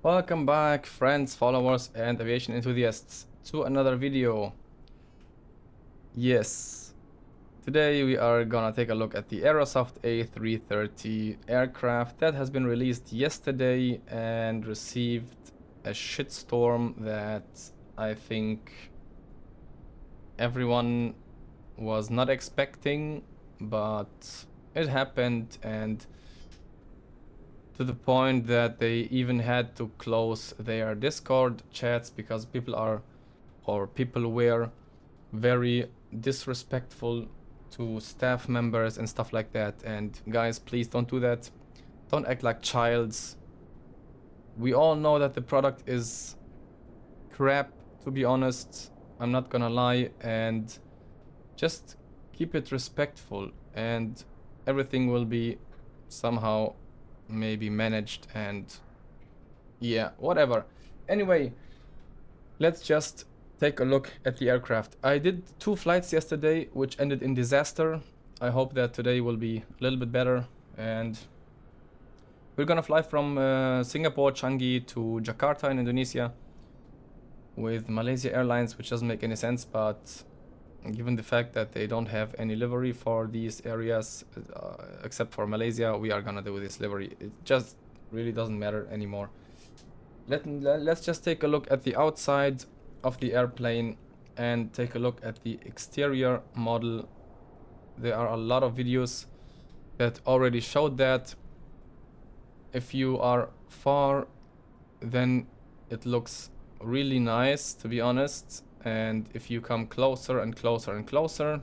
Welcome back, friends, followers, and aviation enthusiasts, to another video. Yes, today we are gonna take a look at the Aerosoft A330 aircraft that has been released yesterday and received a shitstorm that I think everyone was not expecting, but it happened, and to the point that they even had to close their Discord chats because people were very disrespectful to staff members and stuff like that. And guys, please don't do that. Don't act like childs. We all know that the product is crap, to be honest. I'm not gonna lie, and just keep it respectful and everything will be somehow maybe managed, and yeah, whatever. Anyway, let's just take a look at the aircraft. I did 2 flights yesterday which ended in disaster. I hope that today will be a little bit better, and we're gonna fly from Singapore, Changi to Jakarta in Indonesia with Malaysia Airlines, which doesn't make any sense, but given the fact that they don't have any livery for these areas except for Malaysia, we are gonna do this livery. It just really doesn't matter anymore. Let's just take a look at the outside of the airplane and take a look at the exterior model. There are a lot of videos that already showed that. If you are far, then it looks really nice, to be honest, and if you come closer and closer and closer,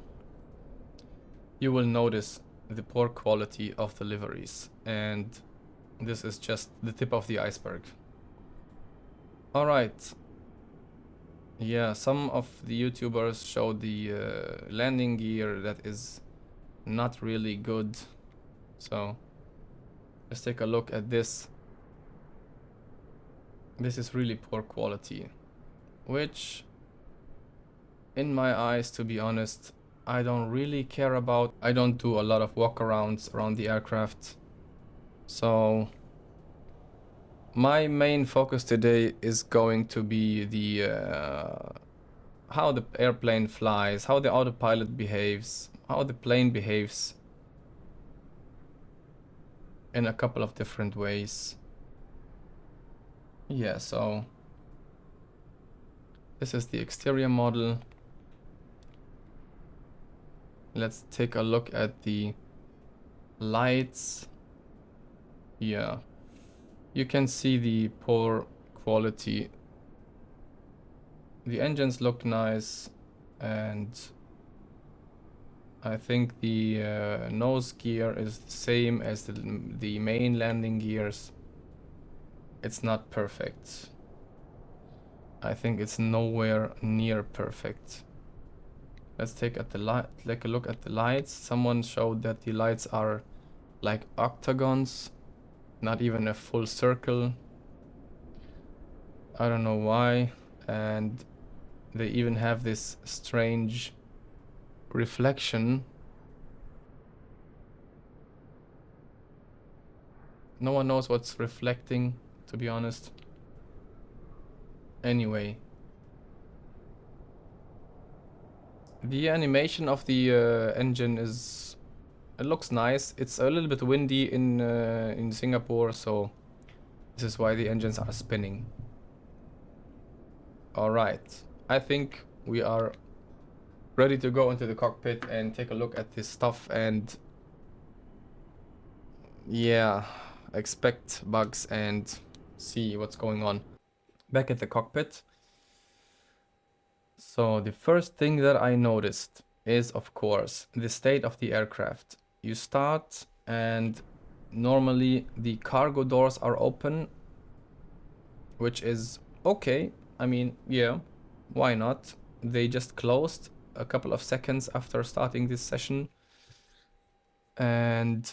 you will notice the poor quality of the liveries, and this is just the tip of the iceberg. Alright, yeah, some of the YouTubers showed the landing gear that is not really good, so let's take a look at this. This is really poor quality, which in my eyes, to be honest, I don't really care about. I don't do a lot of walkarounds around the aircraft, so my main focus today is going to be the how the airplane flies, how the autopilot behaves, how the plane behaves in a couple of different ways. Yeah, so this is the exterior model. Let's take a look at the lights. Yeah, you can see the poor quality. The engines look nice, and I think the nose gear is the same as the main landing gears. It's not perfect. I think it's nowhere near perfect. Let's take a look at the lights. Someone showed that the lights are like octagons, not even a full circle. I don't know why, and they even have this strange reflection. No one knows what's reflecting, to be honest. Anyway, the animation of the engine it looks nice. It's a little bit windy in Singapore, so this is why the engines are spinning. All right, I think we are ready to go into the cockpit and take a look at this stuff, and yeah, expect bugs and see what's going on. Back at the cockpit. So the first thing that I noticed is, of course, the state of the aircraft. You start and normally the cargo doors are open, which is okay. I mean, yeah, why not? They just closed a couple of seconds after starting this session. And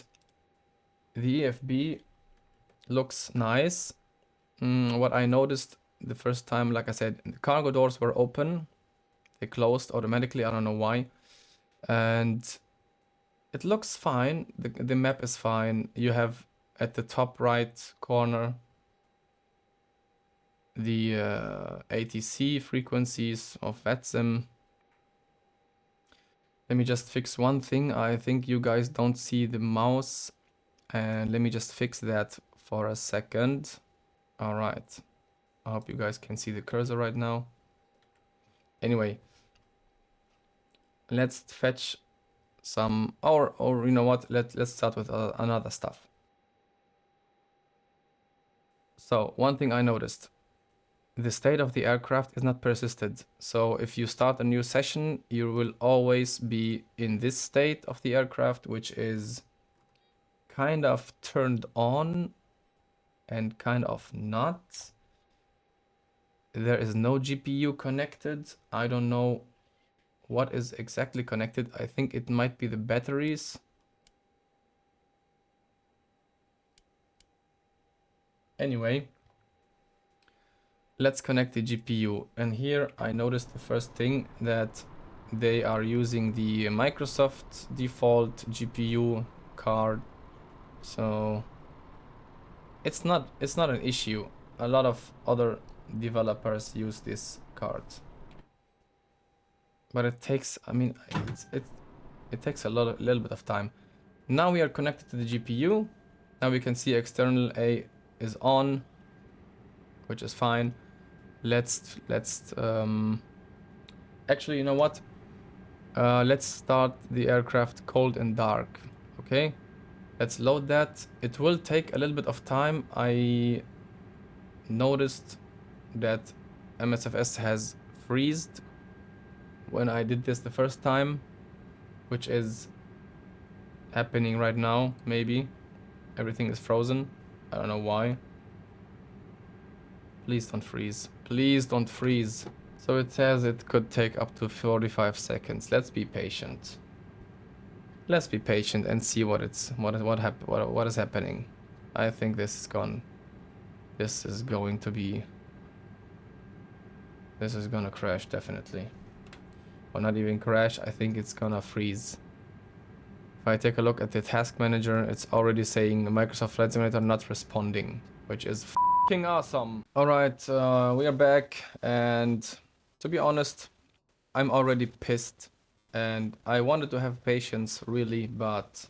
the EFB looks nice. What I noticed the first time, like I said, the cargo doors were open. They closed automatically, I don't know why. And it looks fine. The map is fine. You have at the top right corner the ATC frequencies of VATSIM. Let me just fix one thing. I think you guys don't see the mouse, and let me just fix that for a second. All right. I hope you guys can see the cursor right now. Anyway, let's fetch some, or you know what? Let's start with another stuff. So one thing I noticed, the state of the aircraft is not persisted. So if you start a new session, you will always be in this state of the aircraft, which is kind of turned on and kind of not. There is no GPU connected. I don't know what is exactly connected. I think it might be the batteries. Anyway, let's connect the GPU. And here I noticed the first thing that they are using the Microsoft default GPU card. So it's not an issue. A lot of other developers use this card. But it takes, I mean, it takes a little bit of time. Now we are connected to the GPU. Now we can see external A is on, which is fine. Let's actually, you know what? Let's start the aircraft cold and dark. Okay, let's load that. It will take a little bit of time. I noticed that MSFS has freezed when I did this the first time, which is happening right now. Maybe everything is frozen. I don't know why. Please don't freeze. Please don't freeze. So it says it could take up to 45 seconds. Let's be patient. Let's be patient and see what is happening. I think this is gone. This is going to crash definitely. Or not even crash. I think it's gonna freeze. If I take a look at the task manager, it's already saying the Microsoft Flight Simulator not responding, which is f***ing awesome. All right, we are back, and to be honest, I'm already pissed, and I wanted to have patience really, but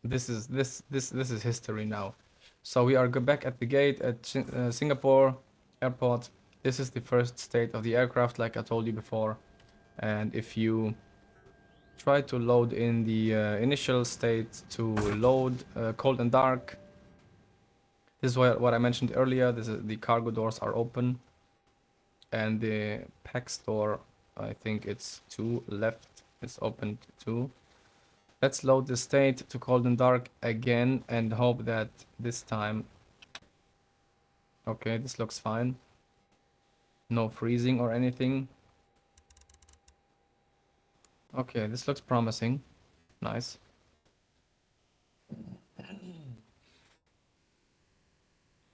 this is history now. So we are back at the gate at Singapore airport. This is the first state of the aircraft, like I told you before, and if you try to load in the initial state to load cold and dark. This is what I mentioned earlier. This is the cargo doors are open, and the PAX door, I think it's 2 left, is open too. Let's load the state to cold and dark again and hope that this time. Okay, this looks fine. No freezing or anything. Okay, this looks promising. Nice.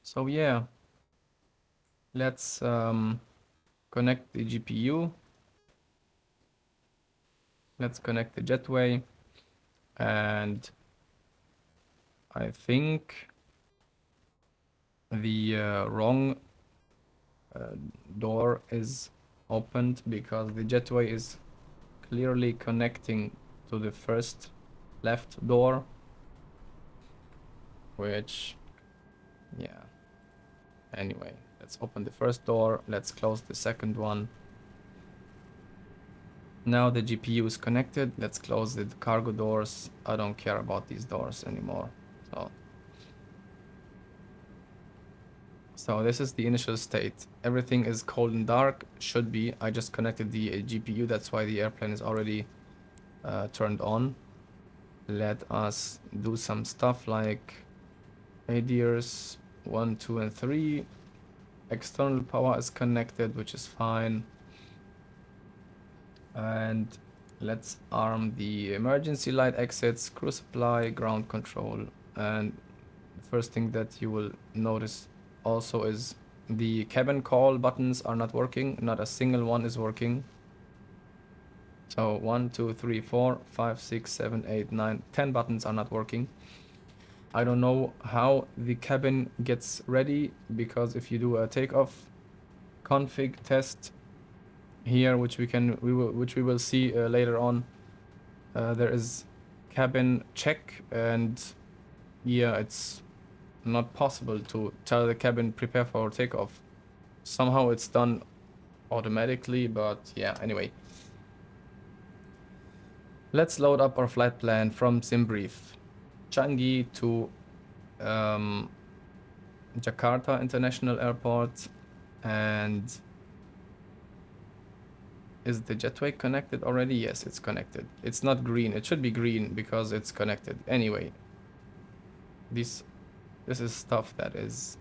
So yeah, let's connect the GPU. Let's connect the jetway, and I think the wrong door is opened because the jetway is clearly connecting to the first left door, which, yeah. Anyway, let's open the first door, let's close the second one. Now the GPU is connected, let's close the cargo doors. I don't care about these doors anymore. So this is the initial state. Everything is cold and dark, should be. I just connected the GPU, that's why the airplane is already turned on. Let us do some stuff like ADIRS 1, 2, and 3. External power is connected, which is fine. And let's arm the emergency light exits, crew supply, ground control. And the first thing that you will notice also is the cabin call buttons are not working. Not a single one is working. So 1, 2, 3, 4, 5, 6, 7, 8, 9, 10 buttons are not working. I don't know how the cabin gets ready, because if you do a takeoff, config test here, which we will see later on. There is cabin check, and yeah, it's not possible to tell the cabin prepare for takeoff. Somehow it's done automatically, but yeah, anyway. Let's load up our flight plan from SimBrief. Changi to Jakarta International Airport. And is the jetway connected already? Yes, it's connected. It's not green. It should be green because it's connected. Anyway, this is stuff that is,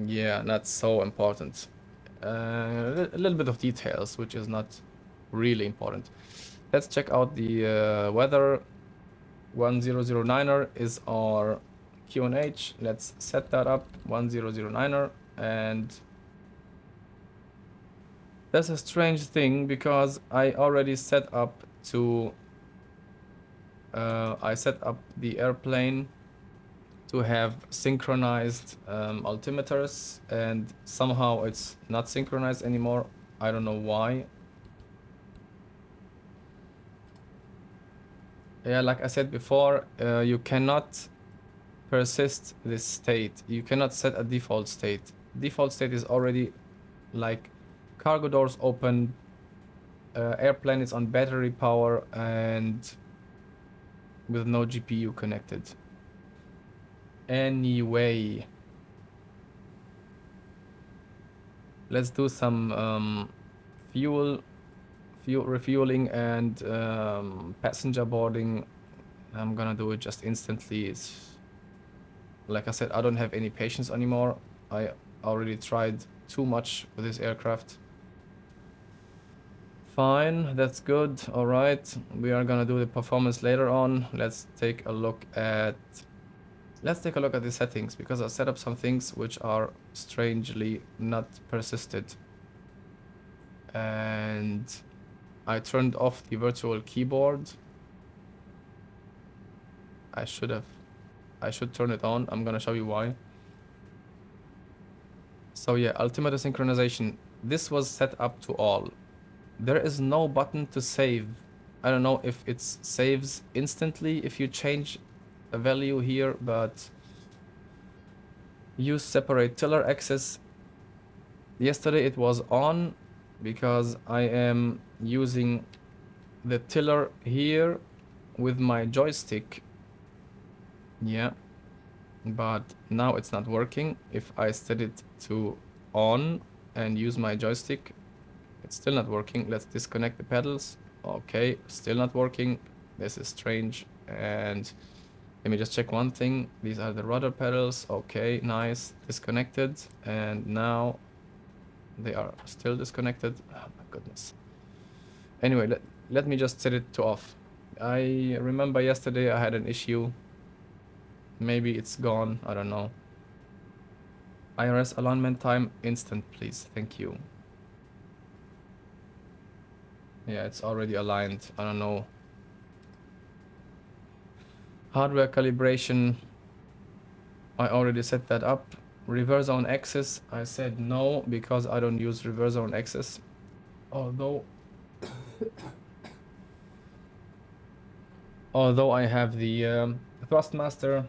yeah, not so important. A little bit of details, which is not really important. Let's check out the weather. 1009er is our QNH. Let's set that up, 1009er, and that's a strange thing because I already set up to I set up the airplane to have synchronized altimeters, and somehow it's not synchronized anymore. I don't know why. Yeah, like I said before, you cannot persist this state. You cannot set a default state. Default state is already like cargo doors open, airplane is on battery power, and with no GPU connected. Anyway, let's do some fuel refueling and passenger boarding. I'm gonna do it just instantly. It's like I said, I don't have any patience anymore. I already tried too much with this aircraft. Fine, that's good. All right, we are gonna do the performance later on. Let's take a look at the settings, because I set up some things which are strangely not persisted. And I turned off the virtual keyboard. I should turn it on. I'm gonna show you why. So yeah, altimeter synchronization. This was set up to all. There is no button to save. I don't know if it saves instantly if you change a value here, but use separate tiller axis. Yesterday it was on because I am using the tiller here with my joystick. Yeah, but now it's not working. If I set it to on and use my joystick, it's still not working. Let's disconnect the pedals. Okay, still not working. This is strange. And let me just check one thing. These are the rudder pedals. Okay, nice. Disconnected. And now they are still disconnected. Oh my goodness. Anyway, let me just set it to off. I remember yesterday I had an issue. Maybe it's gone. I don't know. IRS alignment time instant, please. Thank you. Yeah, it's already aligned. I don't know. Hardware calibration. I already set that up. Reverse on axis. I said no because I don't use reverse on axis. Although I have the Thrustmaster,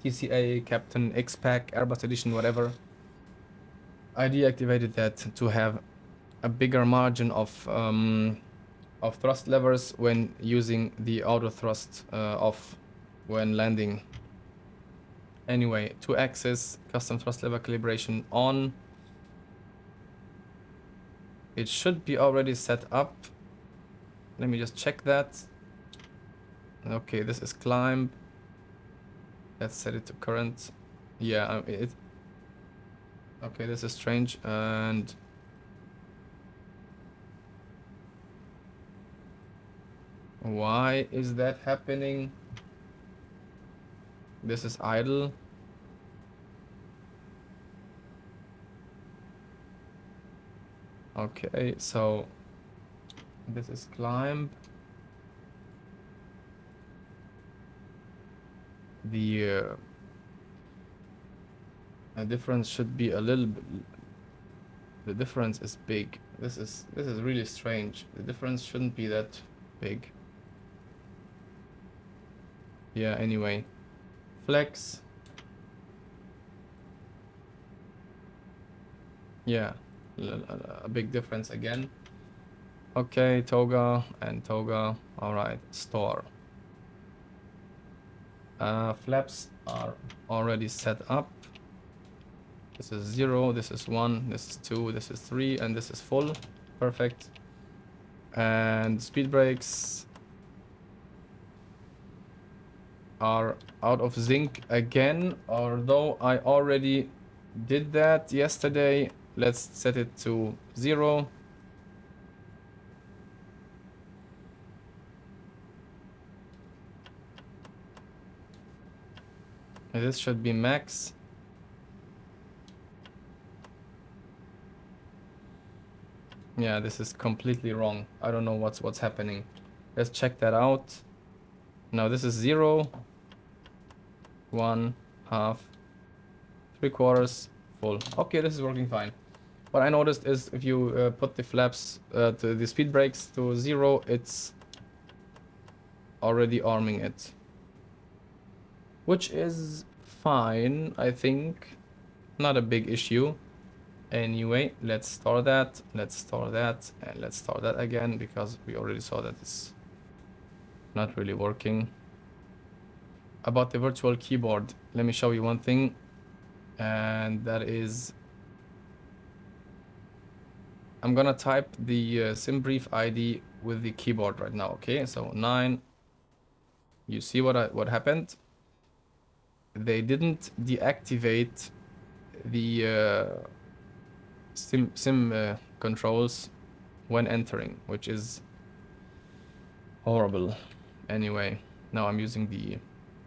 TCA, Captain, X-Pack, Airbus Edition, whatever. I deactivated that to have a bigger margin of thrust levers when using the auto thrust off when landing. Anyway, 2-axis custom thrust lever calibration on. It should be already set up. Let me just check that. Okay, this is climb. Let's set it to current. Yeah, okay, this is strange. And why is that happening? This is idle. Okay, so this is climb. The difference should be a little bit. The difference is big. This is really strange. The difference shouldn't be that big. Yeah, anyway. Flex. Yeah, a big difference again. Okay, toga and toga. All right, store. Flaps are already set up. This is 0, this is 1, this is 2, this is 3, and this is full. Perfect. And speed brakes are out of sync again, although I already did that yesterday. Let's set it to 0. And this should be max. Yeah, this is completely wrong. I don't know what's happening. Let's check that out. Now this is 0, 1, half, 3/4, full. Okay, this is working fine. What I noticed is if you put the flaps to the speed brakes to 0, it's already arming it. Which is fine, I think. Not a big issue. Anyway, let's store that, and let's store that again, because we already saw that it's not really working. About the virtual keyboard, let me show you one thing, and that is I'm gonna type the sim brief ID with the keyboard right now. Okay, so 9. You see what happened? They didn't deactivate the sim controls when entering, which is horrible. Anyway, now I'm using the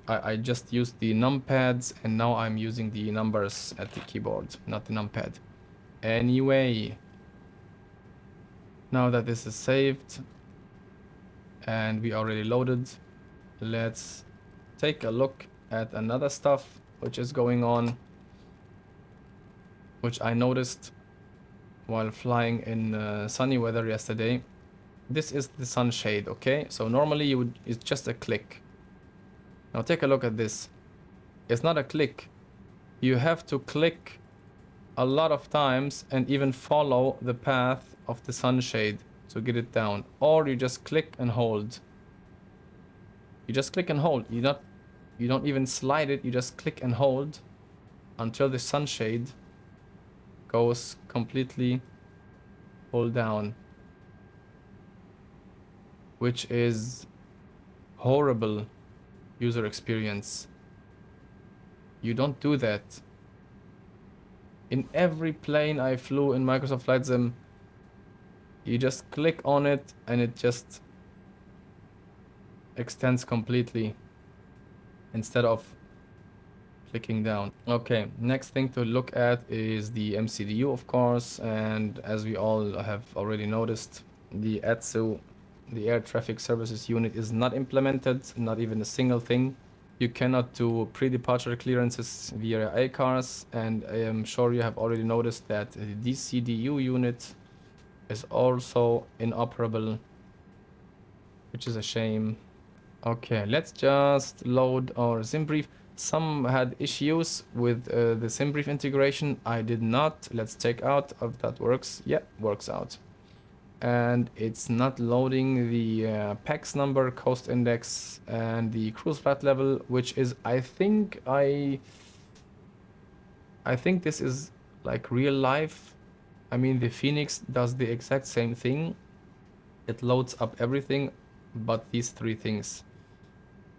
I just used the numpads, and now I'm using the numbers at the keyboard, not the numpad. Anyway, now that this is saved and we already loaded, let's take a look at another stuff which is going on, which I noticed while flying in sunny weather yesterday. This is the sunshade, okay? So normally it's just a click. Now take a look at this. It's not a click. You have to click a lot of times and even follow the path of the sunshade to get it down. Or you just click and hold. You just click and hold. You don't even slide it. You just click and hold until the sunshade goes completely pulled down, which is horrible user experience. You don't do that. In every plane I flew in Microsoft Flight Sim, you just click on it and it just extends completely instead of clicking down. Okay, next thing to look at is the MCDU, of course, and as we all have already noticed, the ATSU, the Air Traffic Services Unit, is not implemented, not even a single thing. You cannot do pre-departure clearances via ACARS, and I am sure you have already noticed that the DCDU unit is also inoperable, which is a shame. Okay, let's just load our SimBrief. Some had issues with the SimBrief integration. I did not. Let's check out if that works. Yeah, works out. And it's not loading the PAX number, coast index, and the cruise flight level, which is, I think this is like real life. I mean, the Phoenix does the exact same thing. It loads up everything but these 3 things.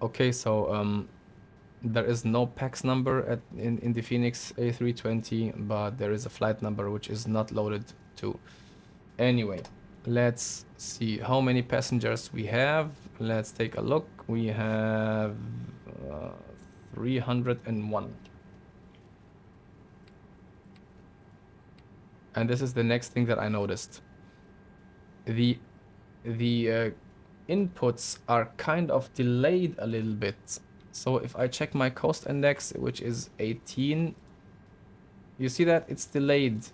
Okay, so there is no PAX number in the Phoenix A320, but there is a flight number which is not loaded too. Anyway, let's see how many passengers we have. Let's take a look. We have 301. And this is the next thing that I noticed. The inputs are kind of delayed a little bit. So if I check my coast index, which is 18, you see that it's delayed.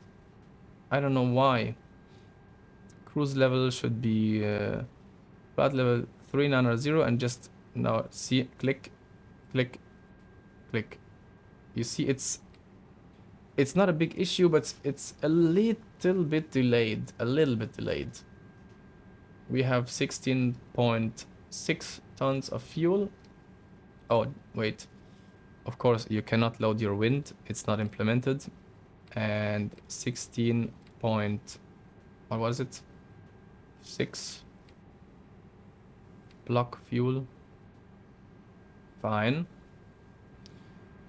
I don't know why. Cruise level should be flight level 3900 and just now see, click, click, click. You see it's not a big issue, but it's a little bit delayed, We have 16.6 tons of fuel. Oh, wait. Of course, you cannot load your wind. It's not implemented. And 16 point... What was it? 6 block fuel. Fine.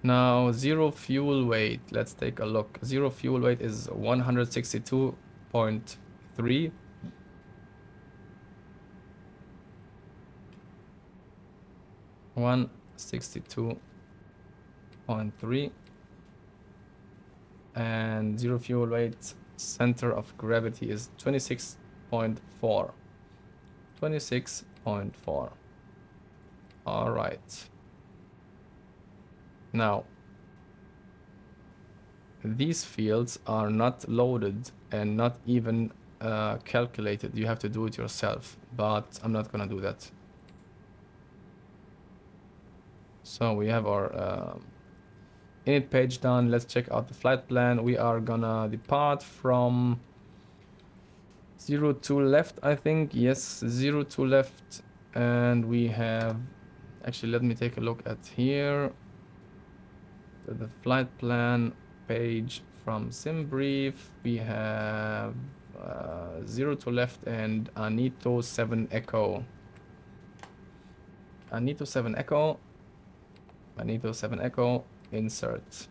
Now, zero fuel weight. Let's take a look. Zero fuel weight is 162.3. And zero fuel weight center of gravity is 26.4. 26.4. All right. Now, these fields are not loaded and not even calculated. You have to do it yourself, but I'm not gonna do that. So we have our init page done. Let's check out the flight plan. We are gonna depart from 02 left, I think. Yes, 02 left. And we have... Actually, let me take a look at here. The flight plan page from SimBrief. We have 02 left and Anito 7 Echo. Anito 7 Echo. Anito 7 Echo. Insert.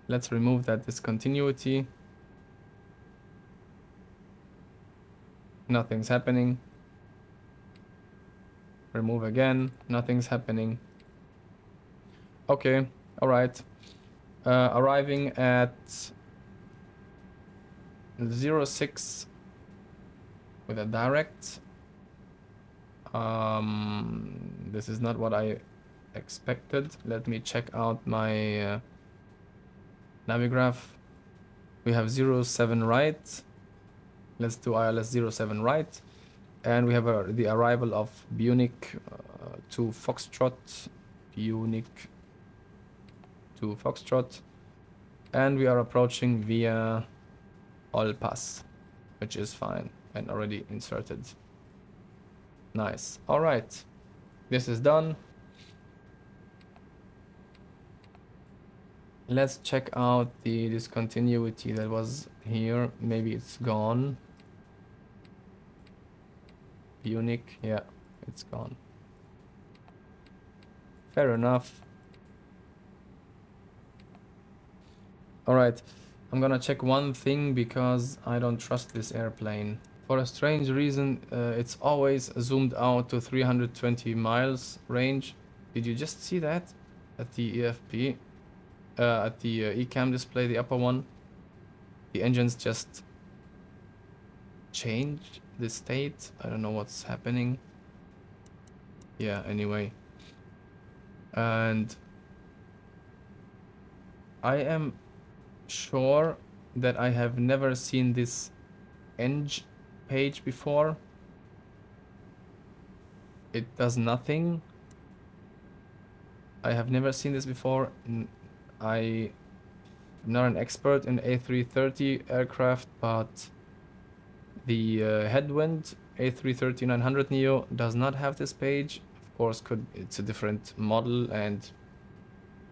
Let's remove that discontinuity. Nothing's happening. Remove again. Nothing's happening. Okay, all right. Arriving at 06 with a direct. This is not what I expected. Let me check out my Navigraph. We have 07 right. Let's do ILS 07 right. And we have the arrival of Munich to Foxtrot. Munich to Foxtrot. And we are approaching via All Pass, which is fine and already inserted. Nice. All right. This is done. Let's check out the discontinuity that was here. Maybe it's gone. Munich, yeah, it's gone. Fair enough. All right, I'm gonna check one thing because I don't trust this airplane. For a strange reason, it's always zoomed out to 320 miles range. Did you just see that at the EFP? At the ECAM display, the upper one? The engines just changed the state. I don't know what's happening. Yeah, anyway. And I am sure that I have never seen this eng page before. It does nothing. I have never seen this before. I'm not an expert in A330 aircraft, but the headwind A330-900 Neo does not have this page. Of course, it's a different model and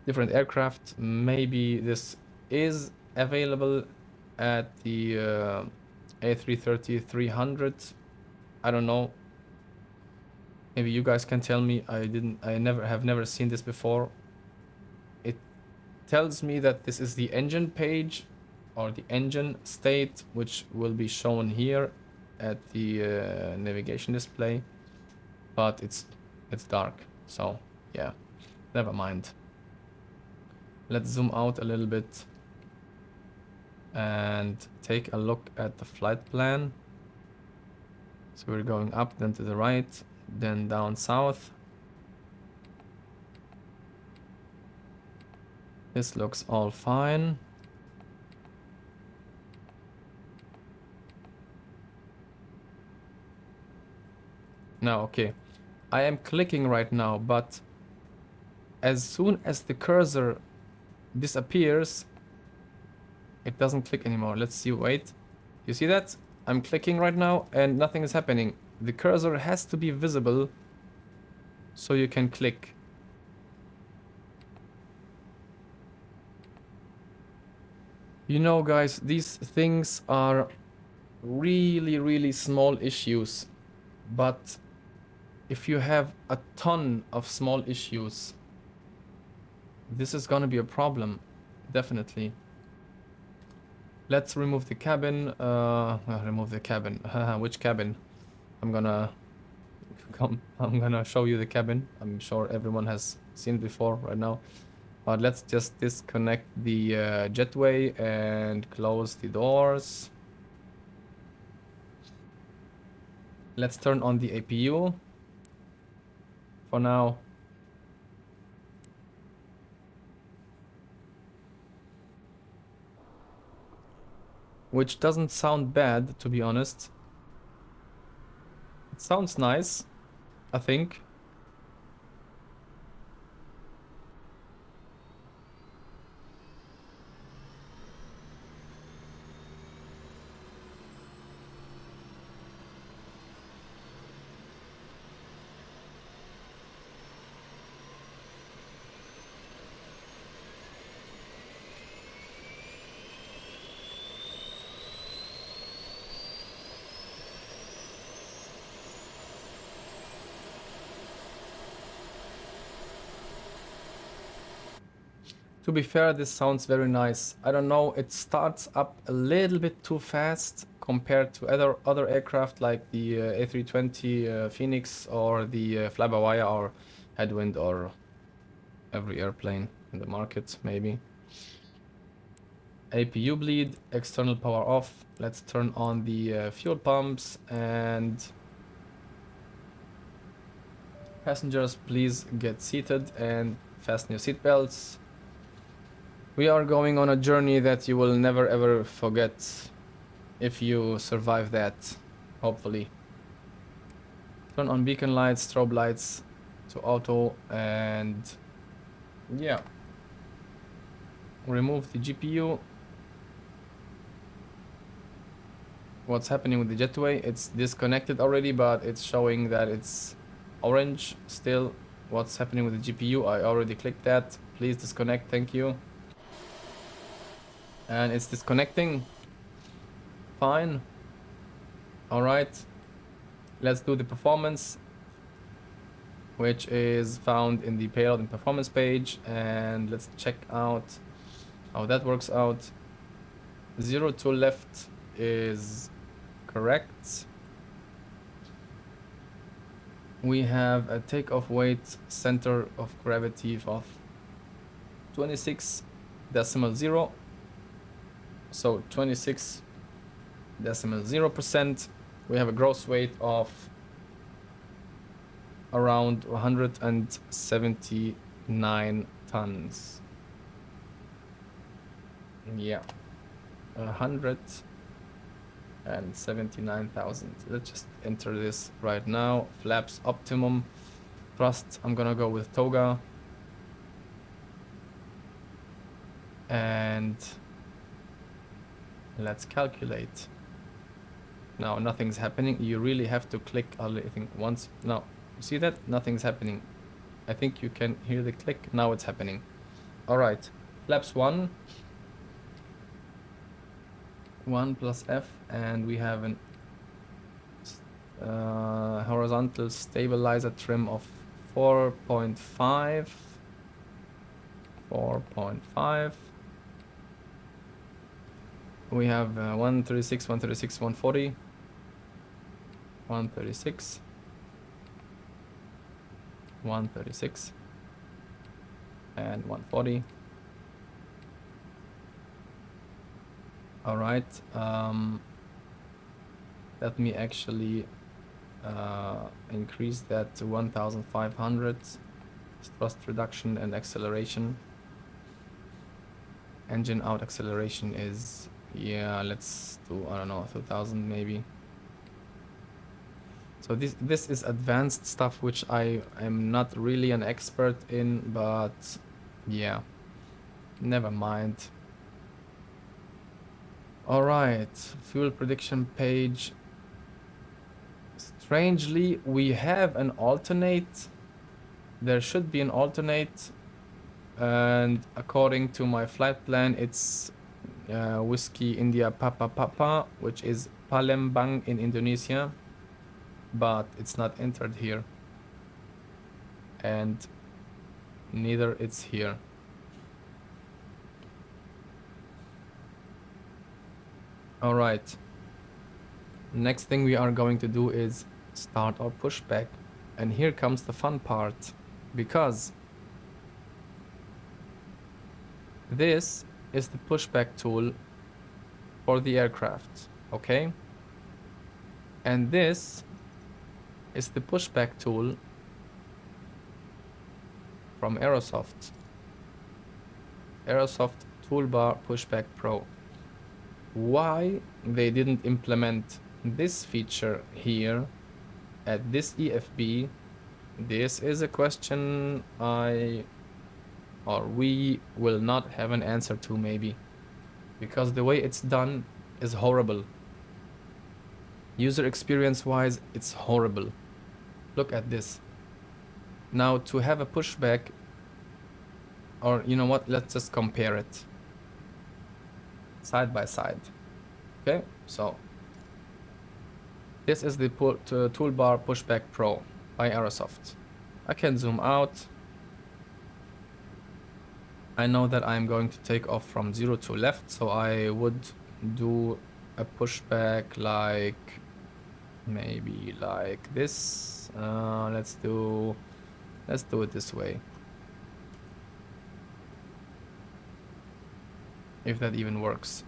different aircraft. Maybe this is available at the A330-300. I don't know. Maybe you guys can tell me. I have never seen this before. It tells me that this is the engine page or the engine state, which will be shown here at the navigation display, but it's dark, so yeah, never mind. Let's zoom out a little bit and take a look at the flight plan. So we're going up, then to the right, then down south. This looks all fine. Now, okay. I am clicking right now, but as soon as the cursor disappears, it doesn't click anymore. Let's see, wait. You see that? I'm clicking right now and nothing is happening. The cursor has to be visible so you can click. You know, guys, these things are really, really small issues. But if you have a ton of small issues, this is gonna be a problem, definitely. Let's remove the cabin. Remove the cabin. Which cabin? I'm gonna show you the cabin. I'm sure everyone has seen it before right now. But let's just disconnect the jetway and close the doors. Let's turn on the APU for now. Which doesn't sound bad, to be honest. It sounds nice, I think. To be fair, this sounds very nice. I don't know, it starts up a little bit too fast compared to other aircraft like the A320 Phoenix or the fly-by-wire or Headwind or every airplane in the market, maybe. APU bleed, external power off. Let's turn on the fuel pumps and passengers, please get seated and fasten your seatbelts. We are going on a journey that you will never ever forget if you survive that, hopefully. Turn on beacon lights, strobe lights to auto, and yeah. Remove the GPU. What's happening with the jetway? It's disconnected already, but it's showing that it's orange still. What's happening with the GPU? I already clicked that. Please disconnect, thank you. And it's disconnecting. Fine. Alright. Let's do the performance, which is found in the payload and performance page. And let's check out how that works out. 0 to left is correct. We have a takeoff weight center of gravity of 26.0. So 26.0%. We have a gross weight of around 179 tons. Yeah, 179,000. Let's just enter this right now. Flaps optimum. Thrust, I'm gonna go with toga. And let's calculate. Now nothing's happening. You really have to click, I think, once. Now, you see that? Nothing's happening. I think you can hear the click. Now it's happening. All right. Flaps 1 plus F, and we have an horizontal stabilizer trim of 4.5. 4.5. We have 136, 136, 140, 136, 136, and 140. All right. Let me actually increase that to 1,500. Thrust reduction and acceleration. Engine out acceleration is, yeah, let's do, I don't know, 2000 maybe. So this is advanced stuff which I am not really an expert in, but yeah, never mind. All right, fuel prediction page. Strangely, we have an alternate. There should be an alternate, and according to my flight plan, it's Whiskey India Papa Papa, which is Palembang in Indonesia, but it's not entered here, and neither it's here. All right. Next thing we are going to do is start our pushback, and here comes the fun part, because this is the pushback tool for the aircraft, okay? And this is the pushback tool from Aerosoft. Aerosoft Toolbar Pushback Pro. Why they didn't implement this feature here at this EFB, this is a question we will not have an answer to, maybe, because the way it's done is horrible. User experience wise, it's horrible. Look at this. Now, to have a pushback, or you know what, let's just compare it side by side. Okay, so this is the Toolbar Pushback Pro by Aerosoft. I can zoom out. I know that I'm going to take off from 0 to left, so I would do a pushback like maybe like this. Let's do it this way, if that even works.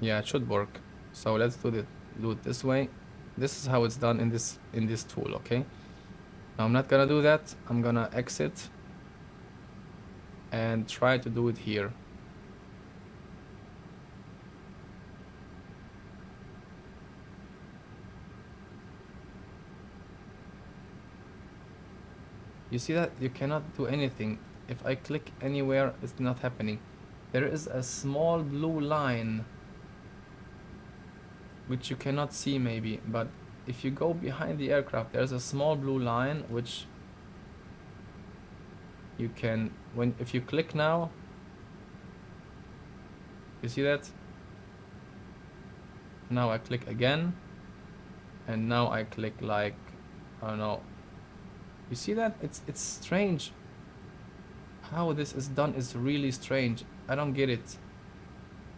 Yeah, it should work. So let's do it this way. This is how it's done in this tool, okay? Now I'm not gonna do that. I'm gonna exit and try to do it here. You see that? You cannot do anything. If I click anywhere, it's not happening. There is a small blue line which you cannot see maybe, but if you go behind the aircraft, there's a small blue line which you can, if you click now, you see that? Now I click again, and now I click like, I don't know. You see that? It's strange. How this is done is really strange. I don't get it.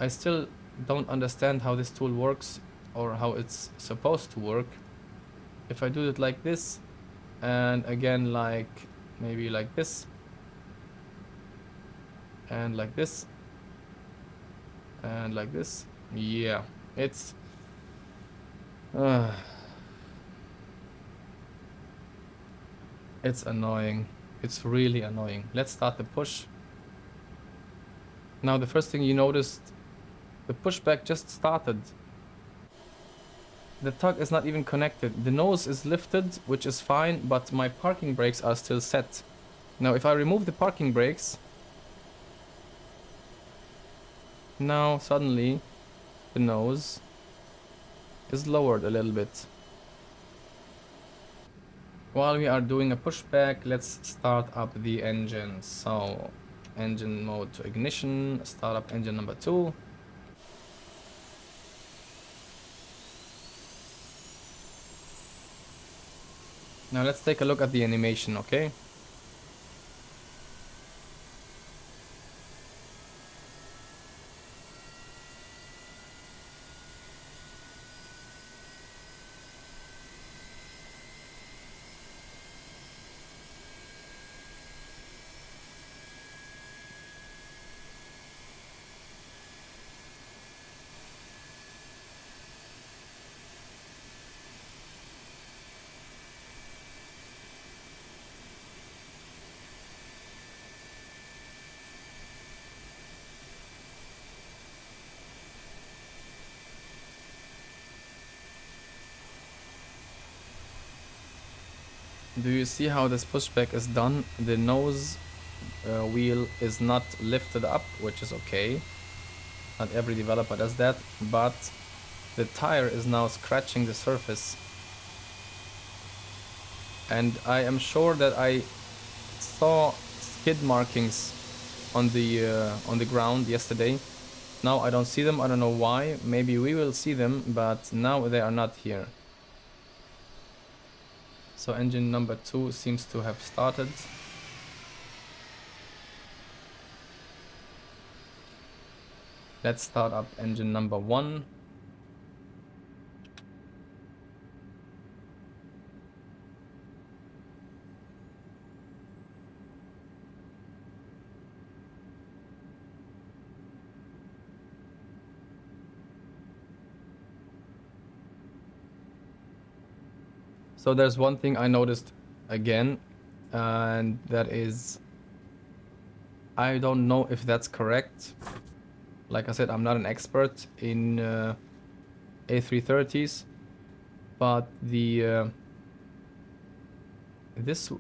I still don't understand how this tool works or how it's supposed to work. If I do it like this, and again like maybe like this, and like this, and like this, yeah, it's it's annoying. It's really annoying. Let's start the push. Now the first thing you noticed, the pushback just started. The tug is not even connected. The nose is lifted, which is fine, but my parking brakes are still set. Now if I remove the parking brakes, now suddenly the nose is lowered a little bit. While we are doing a pushback, let's start up the engine. So engine mode to ignition, start up engine number 2. Now let's take a look at the animation, okay? Do you see how this pushback is done? The nose wheel is not lifted up, which is okay. Not every developer does that, but the tire is now scratching the surface. And I am sure that I saw skid markings on the ground yesterday. Now I don't see them. I don't know why. Maybe we will see them, but now they are not here. So engine number 2 seems to have started. Let's start up engine number 1. So there's one thing I noticed again, and that is, I don't know if that's correct. Like I said, I'm not an expert in A330s, but the this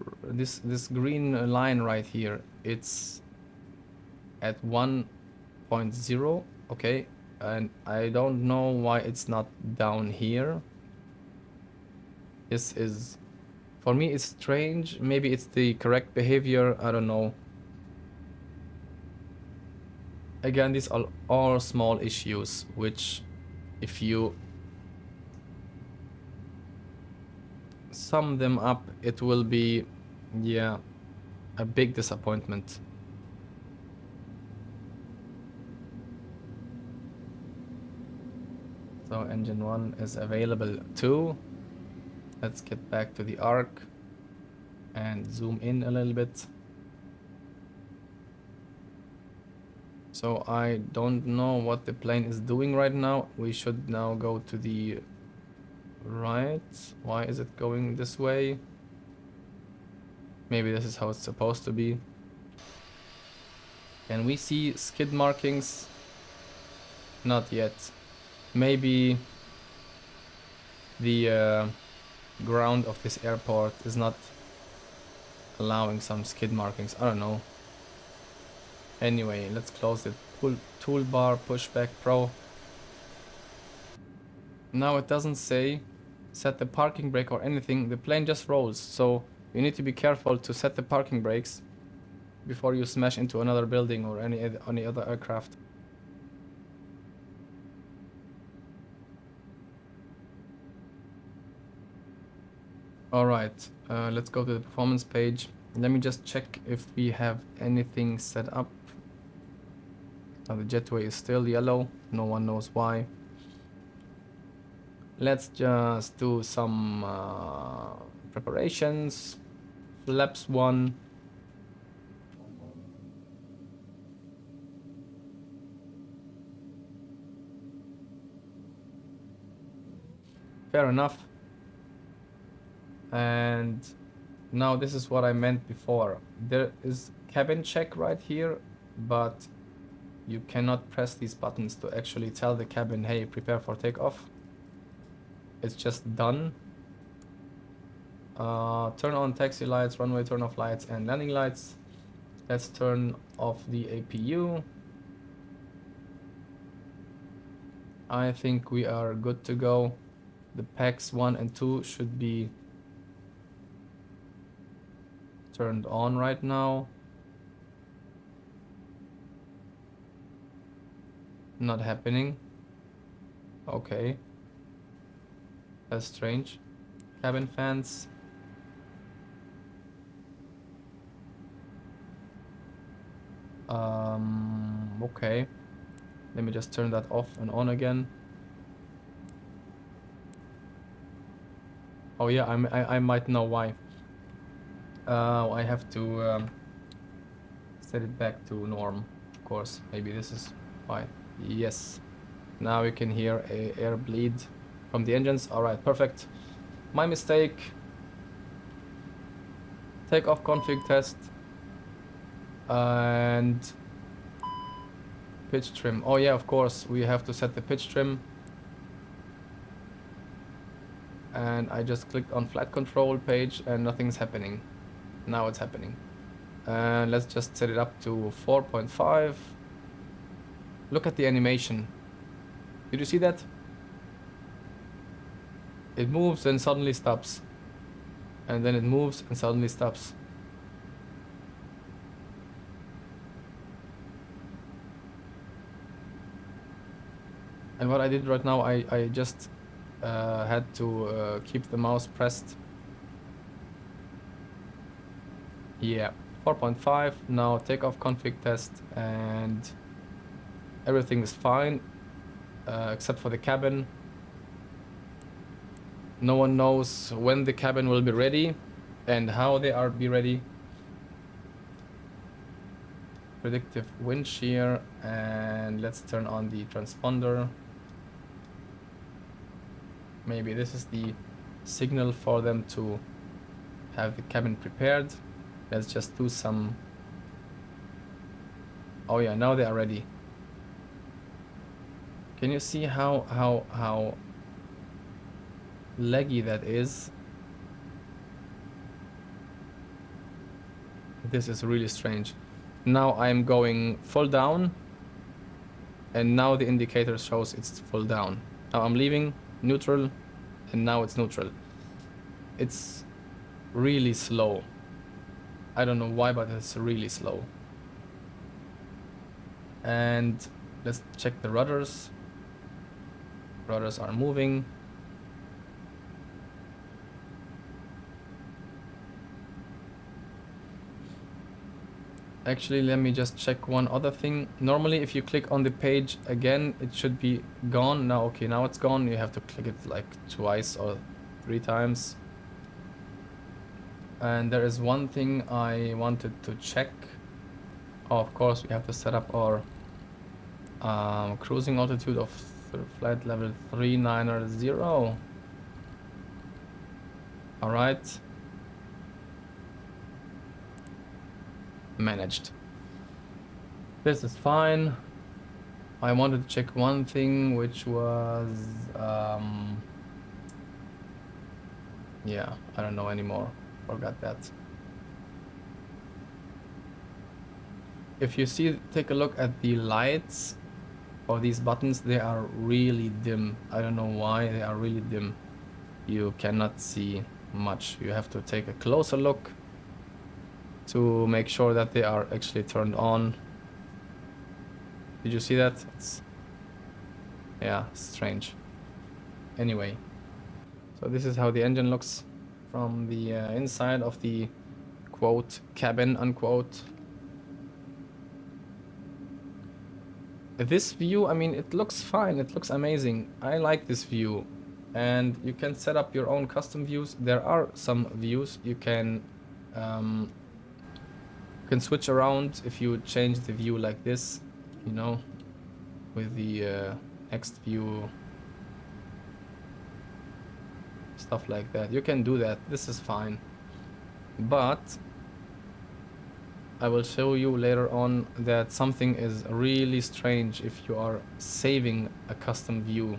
green line right here, it's at 1.0, okay, and I don't know why it's not down here. This is, for me, it's strange. Maybe it's the correct behavior, I don't know. Again, these are all small issues, which if you sum them up, it will be, yeah, a big disappointment. So engine 1 is available too. Let's get back to the arc and zoom in a little bit. So I don't know what the plane is doing right now. We should now go to the right. Why is it going this way? Maybe this is how it's supposed to be. Can we see skid markings? Not yet. Maybe the ground of this airport is not allowing some skid markings. I don't know. Anyway, let's close the toolbar, pushback pro. Now it doesn't say set the parking brake or anything. The plane just rolls, so you need to be careful to set the parking brakes before you smash into another building or any other aircraft. Alright, let's go to the performance page. Let me just check if we have anything set up. Now the jetway is still yellow, no one knows why. Let's just do some preparations. Flaps 1. Fair enough. And now this is what I meant before. There is cabin check right here, but you cannot press these buttons to actually tell the cabin, hey, prepare for takeoff. It's just done. Turn on taxi lights, runway turn off lights, and landing lights. Let's turn off the APU. I think we are good to go. The packs 1 and 2 should be turned on right now. Not happening. Okay. That's strange. Cabin fans. Okay. Let me just turn that off and on again. Oh yeah, I might know why. I have to set it back to norm, of course. Maybe this is why. Yes. Now you can hear a air bleed from the engines. Alright, perfect. My mistake. Takeoff config test. And pitch trim. Oh yeah, of course, we have to set the pitch trim. and I just clicked on flight control page and nothing's happening. Now it's happening. And let's just set it up to 4.5. Look at the animation. Did you see that? It moves and suddenly stops. And then it moves and suddenly stops. And what I did right now, I just had to keep the mouse pressed. Yeah, 4.5. Now takeoff config test, and everything is fine except for the cabin. No one knows when the cabin will be ready and how they are be ready. Predictive wind shear, and let's turn on the transponder. Maybe this is the signal for them to have the cabin prepared. Let's just do some. Oh yeah, now they are ready. Can you see how laggy that is? This is really strange. Now I'm going full down, and now the indicator shows it's full down. Now I'm leaving neutral, and now it's neutral. It's really slow. I don't know why, but it's really slow. And let's check the rudders. Rudders are moving. Actually, let me just check one other thing. Normally, if you click on the page again, it should be gone. Now, okay, now it's gone. You have to click it like twice or 3 times. And there is one thing I wanted to check. Oh, of course, we have to set up our cruising altitude of flight level 390. All right. Managed. This is fine. I wanted to check one thing, which was yeah, I don't know anymore. Forgot that. If you see, take a look at the lights of these buttons. They are really dim. I don't know why they are really dim. You cannot see much. You have to take a closer look to make sure that they are actually turned on. Did you see that? It's, yeah, strange. Anyway, so this is how the engine looks from the inside of the quote cabin unquote. This view, I mean, it looks fine. It looks amazing. I like this view, and you can set up your own custom views. There are some views you can switch around if you change the view like this, you know, with the next view, stuff like that. You can do that. This is fine, but I will show you later on that something is really strange if you are saving a custom view.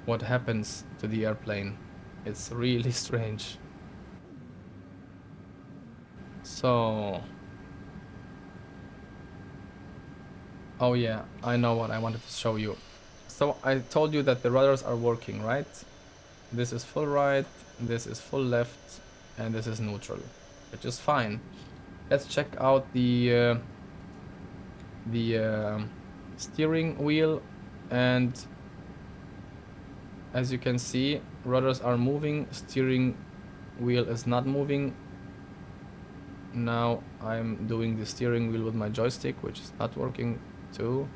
What happens to the airplane? It's really strange. So, oh yeah, I know what I wanted to show you. So I told you that the rudders are working, right? This is full right, this is full left, and this is neutral, which is fine. Let's check out the steering wheel, and as you can see, rudders are moving, steering wheel is not moving. Now I'm doing the steering wheel with my joystick, which is not working too.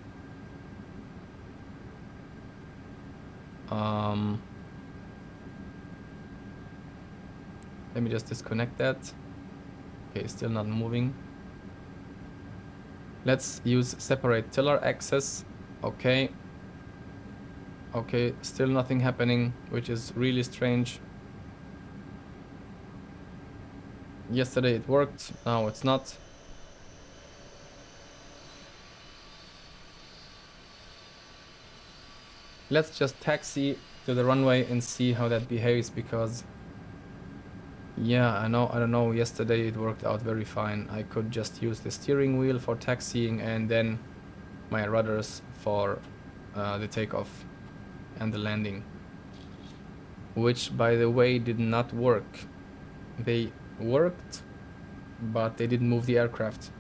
Let me just disconnect that. Okay, still not moving. Let's use separate tiller axis. Okay. Okay, still nothing happening, which is really strange. Yesterday it worked, now it's not. Let's just taxi to the runway and see how that behaves, because yeah, I don't know, yesterday it worked out very fine. I could just use the steering wheel for taxiing and then my rudders for the takeoff and the landing, which by the way did not work. They worked, but they didn't move the aircraft.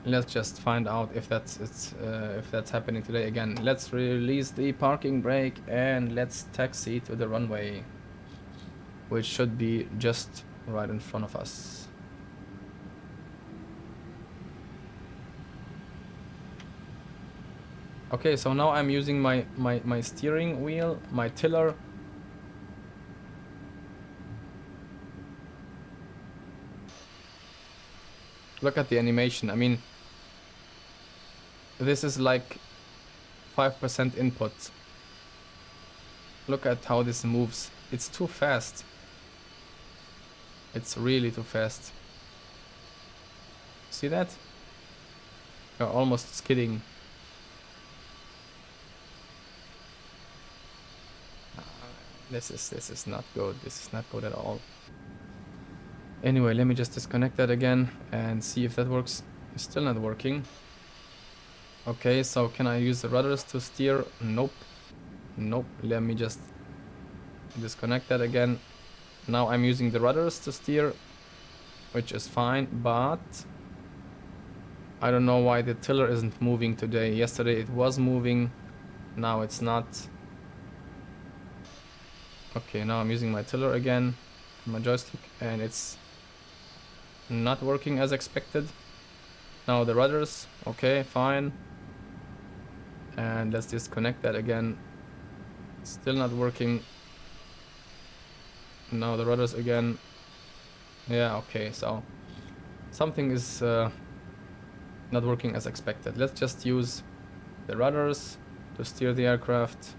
Let's just find out if that's happening today again. Let's release the parking brake and let's taxi to the runway, which should be just right in front of us. Okay, so now I'm using my steering wheel, my tiller. Look at the animation. I mean, this is like 5% input. Look at how this moves. It's too fast. It's really too fast. See that? You're almost skidding. This is not good. This is not good at all. Anyway, let me just disconnect that again and see if that works. It's still not working. Okay, so can I use the rudders to steer? Nope. Nope. Let me just disconnect that again. Now I'm using the rudders to steer, which is fine, but I don't know why the tiller isn't moving today. Yesterday it was moving, now it's not. Okay, now I'm using my tiller again, my joystick, and it's not working as expected. Now the rudders, okay, fine. And let's disconnect that again. Still not working. Now the rudders again. Yeah, okay, so something is not working as expected. Let's just use the rudders to steer the aircraft.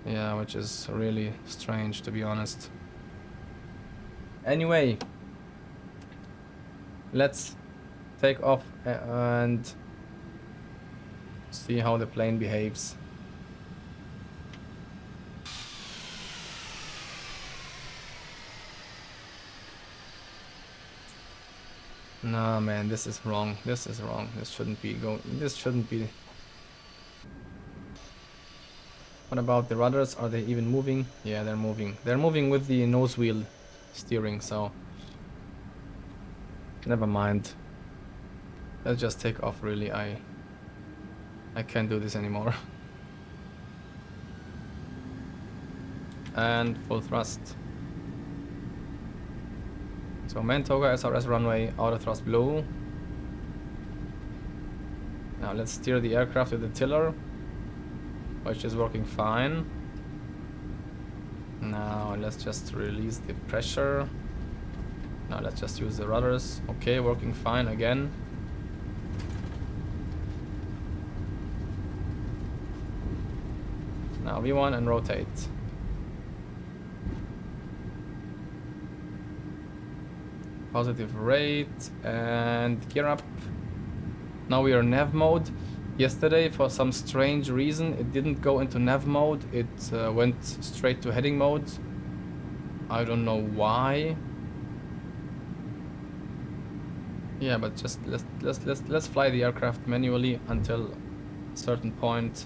Yeah, which is really strange, to be honest. Anyway, let's take off and see how the plane behaves. Nah, man, this is wrong. This is wrong. This shouldn't be going. This shouldn't be. What about the rudders? Are they even moving? Yeah, they're moving. They're moving with the nose wheel steering, so never mind. Let's just take off, really. I can't do this anymore. And full thrust. So main toga, SRS runway, auto thrust blue. Now let's steer the aircraft with the tiller, which is working fine. Now let's just release the pressure. Now let's just use the rudders. Okay, working fine again. Now V1 and rotate. Positive rate and gear up. Now we are nav mode. Yesterday, for some strange reason, it didn't go into nav mode. It went straight to heading mode. I don't know why. Yeah, but just let's fly the aircraft manually until a certain point.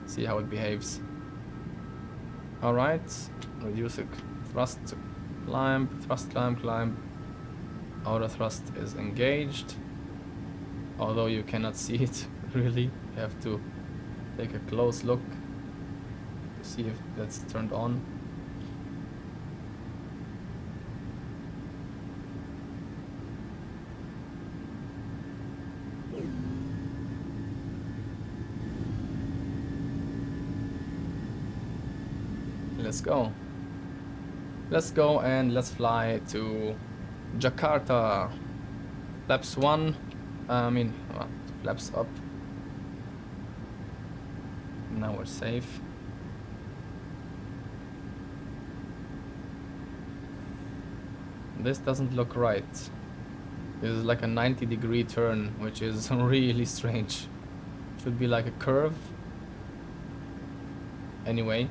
See how it behaves. All right, reduce the thrust to climb, thrust climb, climb. Outer thrust is engaged. Although you cannot see it, really. You have to take a close look to see if that's turned on. Let's go. Let's go and let's fly to Jakarta. Flaps 1. Flaps up. Now we're safe. This doesn't look right. This is like a 90-degree turn, which is really strange. Should be like a curve. Anyway,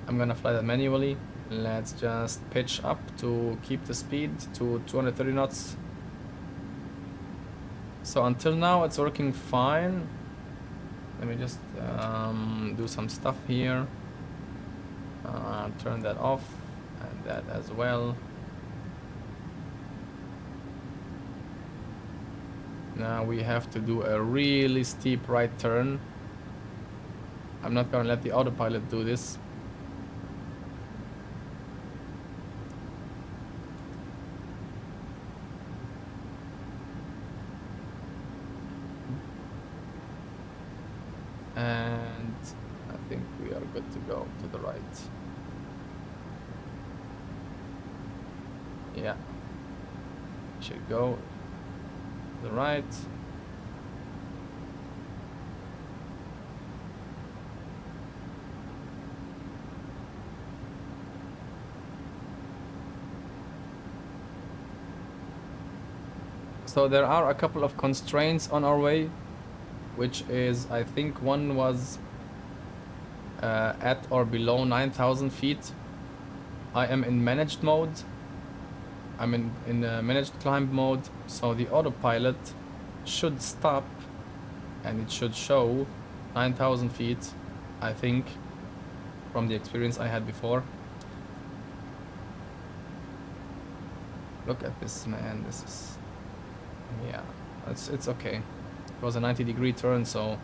I'm gonna fly that manually. Let's just pitch up to keep the speed to 230 knots. So until now it's working fine. Let me just do some stuff here. Turn that off and that as well. Now we have to do a really steep right turn. I'm not gonna let the autopilot do this. And I think we are good to go to the right. Yeah, should go to the right. So there are a couple of constraints on our way, which is, I think one was at or below 9,000 feet. I am in managed mode. I'm in managed climb mode, so the autopilot should stop and it should show 9,000 feet, I think, from the experience I had before. Look at this, man. This is, yeah, it's okay. It was a 90-degree turn, so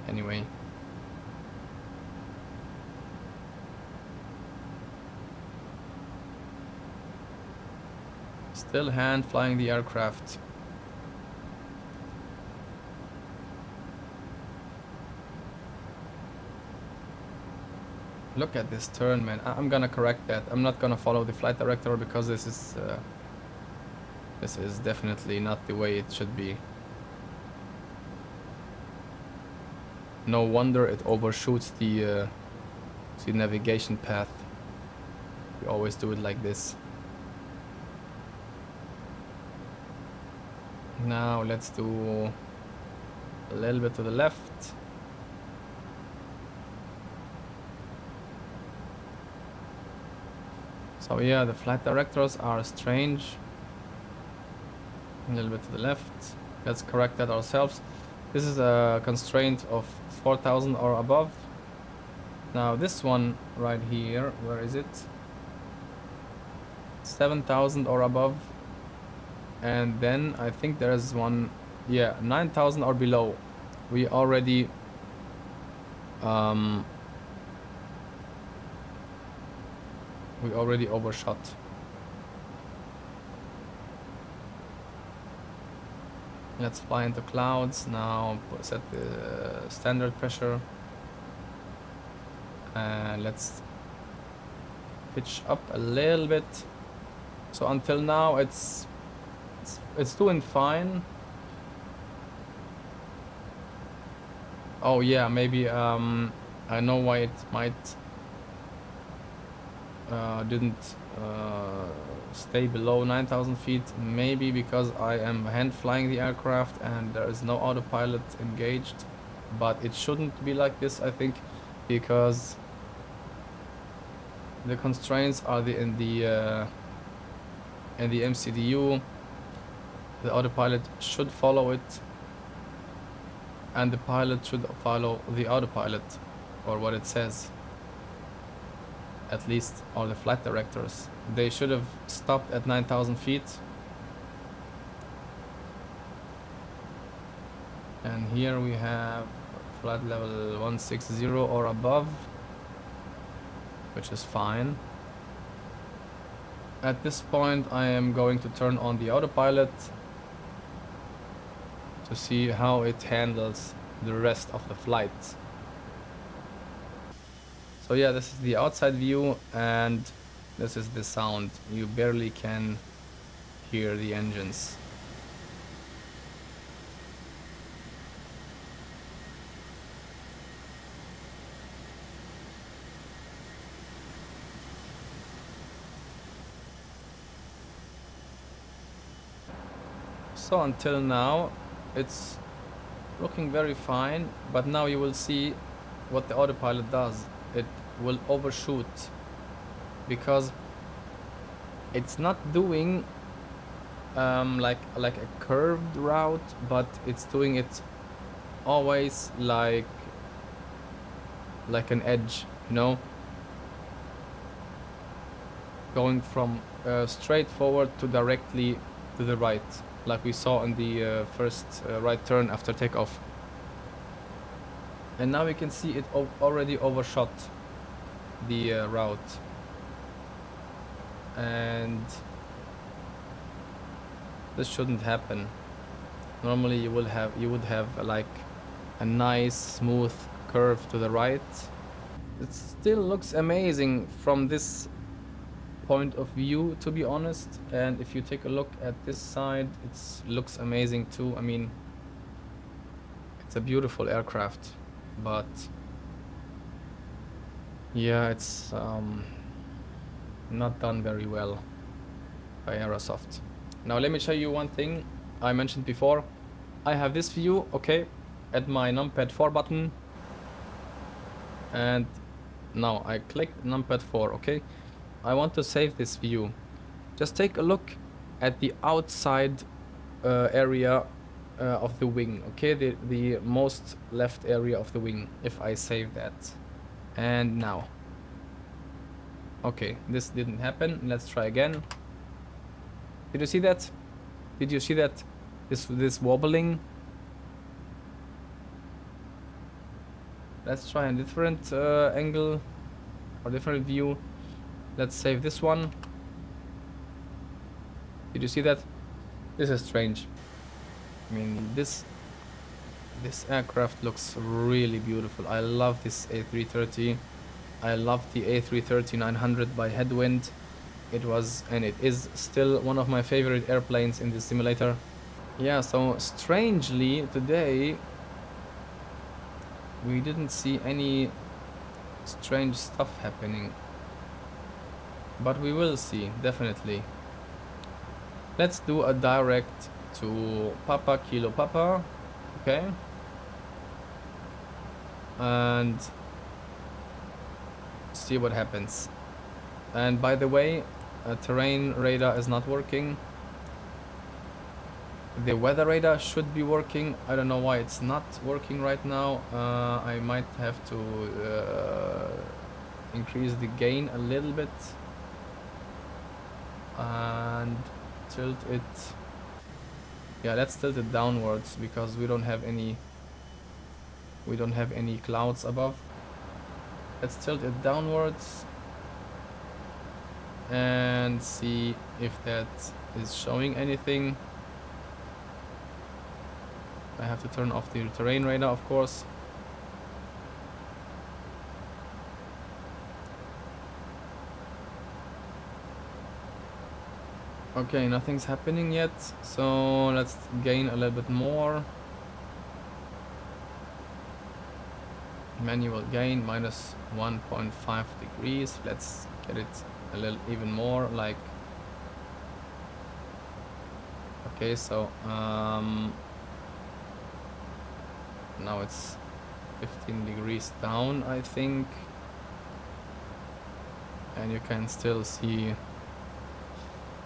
anyway. Still hand flying the aircraft. Look at this turn, man. I'm gonna correct that. I'm not gonna follow the flight director because this is definitely not the way it should be. No wonder it overshoots the navigation path. We always do it like this. Now let's do a little bit to the left. So yeah, the flight directors are strange. A little bit to the left. Let's correct that ourselves. This is a constraint of 4,000 or above. Now this one right here, where is it? 7,000 or above. And then I think there is one, yeah, 9,000 or below. We already overshot. Let's fly into clouds now. Set the standard pressure, and let's pitch up a little bit. So until now it's doing fine. Oh yeah, maybe I know why it might didn't stay below 9,000 feet. Maybe because I am hand flying the aircraft and there is no autopilot engaged, but it shouldn't be like this, I think, because the constraints are in the MCDU. The autopilot should follow it, and the pilot should follow the autopilot, or what it says. At least all the flight directors. They should have stopped at 9,000 feet. And here we have flight level 160 or above, which is fine. At this point I am going to turn on the autopilot to see how it handles the rest of the flight. So yeah, this is the outside view and this is the sound. You barely can hear the engines. So until now it's looking very fine, but now you will see what the autopilot does. It will overshoot because it's not doing like a curved route, but it's doing it always like an edge, you know, going from straight forward to directly to the right, like we saw in the first right turn after takeoff. And now we can see it already overshot the route, and this shouldn't happen. Normally you would have like a nice smooth curve to the right. It still looks amazing from this point of view, to be honest, and if you take a look at this side, it looks amazing too. I mean, it's a beautiful aircraft, but yeah, it's not done very well by Aerosoft. Now let me show you one thing I mentioned before. I have this view, okay, at my numpad 4 button, and now I click numpad 4, okay. I want to save this view. Just take a look at the outside area of the wing, okay, the most left area of the wing, if I save that. And now, okay, this didn't happen. Let's try again. Did you see that? Did you see that? This wobbling? Let's try a different angle or different view. Let's save this one. Did you see that? This is strange. I mean, this aircraft looks really beautiful. I love this A330. I love the A330-900 by Headwind. It was, and it is still, one of my favorite airplanes in this simulator. Yeah, so strangely today we didn't see any strange stuff happening, but we will see, definitely. Let's do a direct to Papa Kilo Papa, okay, and see what happens. And by the way, terrain radar is not working. The weather radar should be working. I don't know why it's not working right now. I might have to increase the gain a little bit and tilt it. Yeah, let's tilt it downwards because we don't have any clouds above. Let's tilt it downwards and see if that is showing anything. I have to turn off the terrain radar, of course. Okay, nothing's happening yet, so let's gain a little bit more. Manual gain minus 1.5 degrees. Let's get it a little even more, like, okay, so now it's 15 degrees down, I think, and you can still see,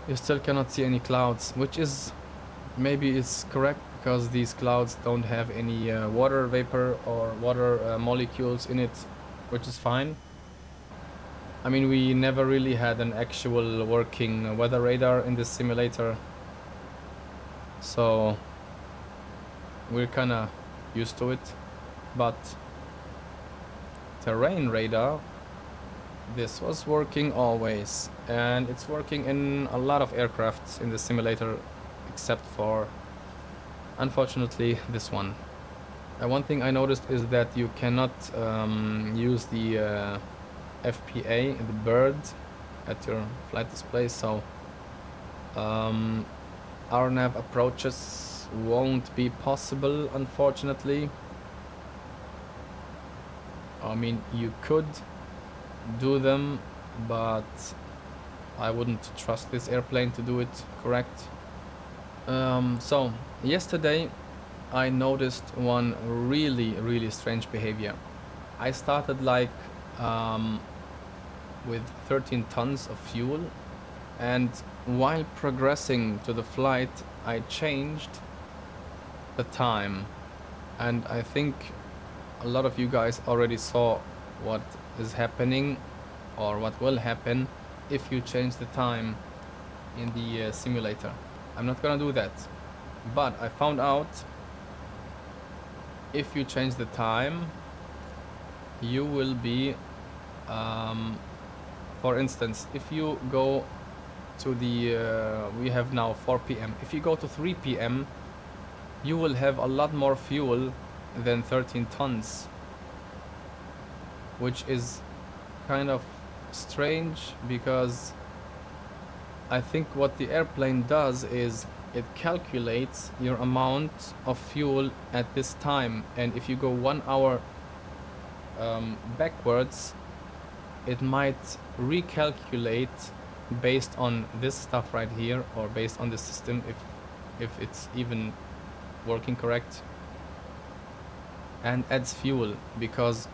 you still cannot see any clouds, which is, maybe it's correct because these clouds don't have any water vapor or water molecules in it, which is fine. I mean, we never really had an actual working weather radar in this simulator, so we're kinda used to it. But terrain radar, this was working always, and it's working in a lot of aircrafts in the simulator, except for, unfortunately, this one. One thing I noticed is that you cannot use the FPA, the bird, at your flight display, so RNAV approaches won't be possible, unfortunately. I mean, you could do them, but I wouldn't trust this airplane to do it correct. So yesterday I noticed one really strange behavior. I started like um, with 13 tons of fuel, and while progressing to the flight I changed the time, and I think a lot of you guys already saw what is happening or what will happen if you change the time in the simulator. I'm not gonna do that, but I found out if you change the time you will be for instance, if you go to the we have now 4 p.m. If you go to 3 p.m. you will have a lot more fuel than 13 tons, which is kind of strange because I think what the airplane does is it calculates your amount of fuel at this time, and if you go 1 hour backwards it might recalculate based on this stuff right here, or based on the system if it's even working correct, and adds fuel. Because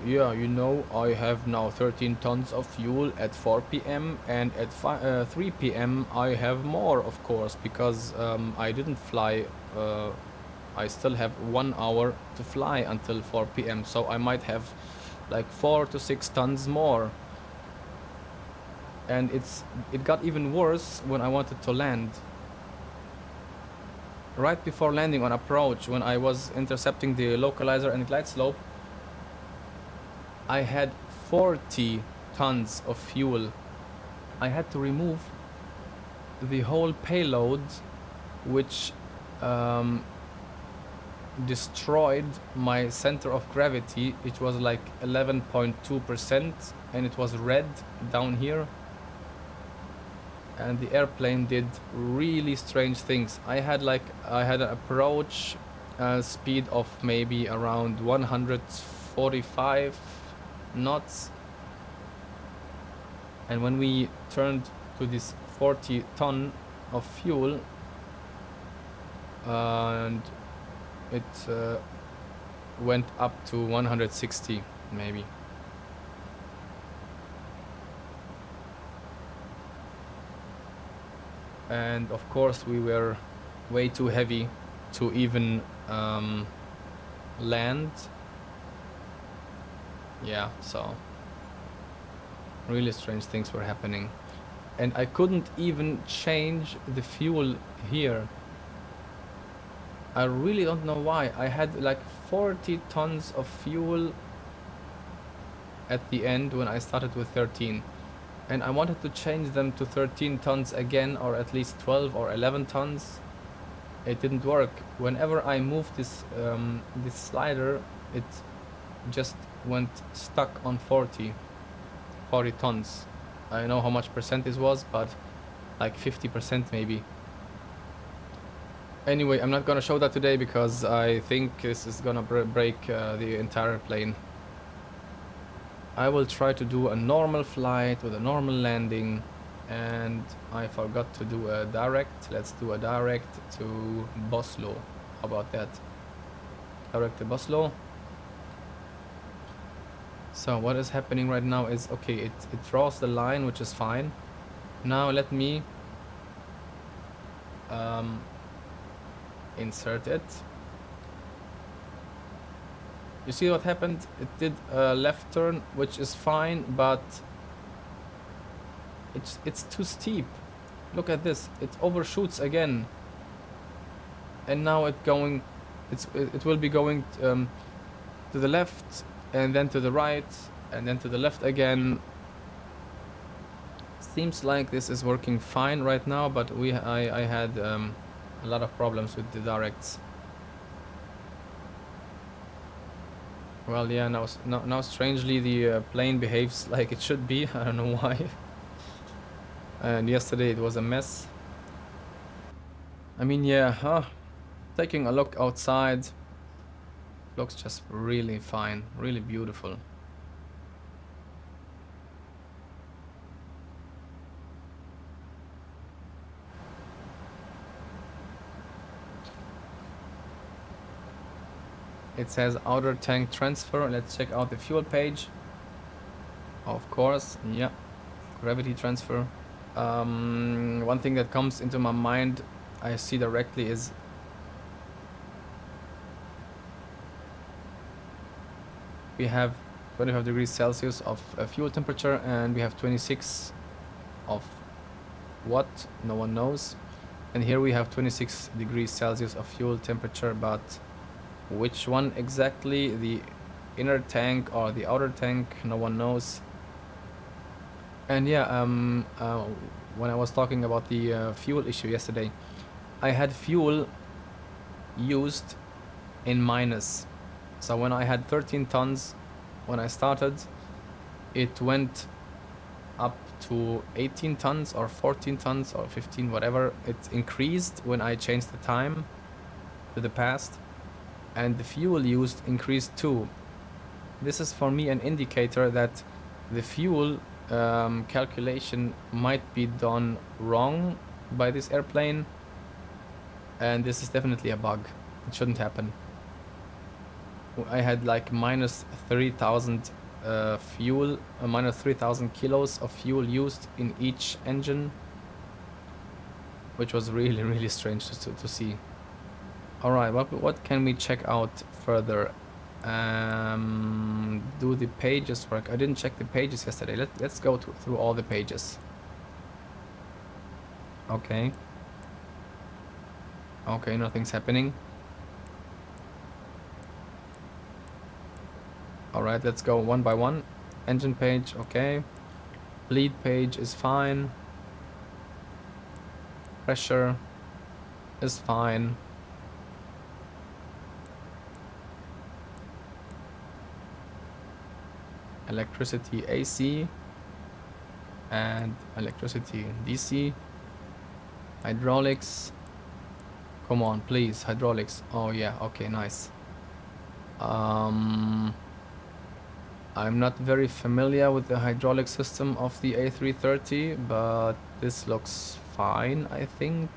yeah, you know, I have now 13 tons of fuel at 4 p.m. and at 3 p.m. I have more, of course, because I didn't fly. I still have 1 hour to fly until 4 p.m. So I might have like 4 to 6 tons more. And it got even worse when I wanted to land. Right before landing on approach, when I was intercepting the localizer and glide slope, I had 40 tons of fuel. I had to remove the whole payload, which destroyed my center of gravity. It was like 11.2% and it was red down here. And the airplane did really strange things. I had an approach speed of maybe around 145 knots, and when we turned to this 40 ton of fuel, and it went up to 160 maybe. And of course we were way too heavy to even land. Yeah, so really strange things were happening, and I couldn't even change the fuel here. I really don't know why. I had like 40 tons of fuel at the end when I started with 13, and I wanted to change them to 13 tons again, or at least 12 or 11 tons. It didn't work. Whenever I moved this slider, it just went stuck on 40 tons. I don't know how much percent this was, but like 50% maybe. Anyway, I'm not gonna show that today because I think this is gonna break the entire plane. I will try to do a normal flight with a normal landing, and I forgot to do a direct. Let's do a direct to Boslo. How about that? Direct to Boslo. So what is happening right now is, okay, it draws the line, which is fine. Now let me insert it. You see what happened? It did a left turn, which is fine, but it's too steep. Look at this. It overshoots again, and now it will be going to the left, and then to the right, and then to the left again. Seems like this is working fine right now, but I had a lot of problems with the directs. Well, yeah, now strangely the plane behaves like it should be. I don't know why. And yesterday it was a mess. I mean, yeah, taking a look outside, looks just really fine, really beautiful. It says outer tank transfer. Let's check out the fuel page. Of course, yeah, gravity transfer. One thing that comes into my mind, I see directly, is we have 25 degrees Celsius of fuel temperature, and we have 26 of what? No one knows. And here we have 26 degrees Celsius of fuel temperature, but which one exactly? The inner tank or the outer tank? No one knows. And yeah, when I was talking about the fuel issue yesterday, I had fuel used in minus. So when I had 13 tons when I started, it went up to 18 tons or 14 tons or 15, whatever. It increased when I changed the time to the past, and the fuel used increased too. This is for me an indicator that the fuel calculation might be done wrong by this airplane, and this is definitely a bug. It shouldn't happen. I had like minus 3,000 fuel, minus 3,000 kilos of fuel used in each engine, which was really, really strange to see. All right, what can we check out further? Do the pages work? I didn't check the pages yesterday. Let's go through all the pages. Okay. Okay, nothing's happening. All right, let's go one by one. Engine page, okay. Bleed page is fine. Pressure is fine. Electricity AC and electricity DC. Hydraulics. Come on, please, hydraulics. Oh yeah, okay, nice. I'm not very familiar with the hydraulic system of the A330, but this looks fine, I think.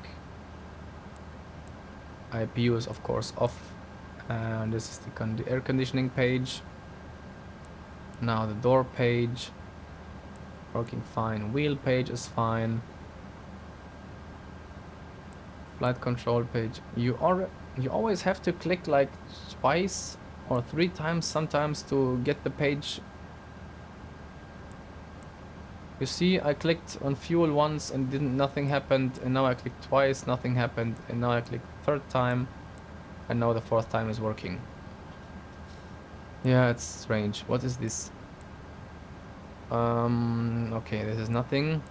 IPU is of course off, and this is the air conditioning page. Now the door page, working fine. Wheel page is fine. Flight control page. You always have to click like twice or 3 times sometimes to get the page. You see, I clicked on fuel once and nothing happened, and now I clicked twice, nothing happened, and now I clicked 3rd time, and now the 4th time is working. Yeah, it's strange. What is this? Okay, this is nothing.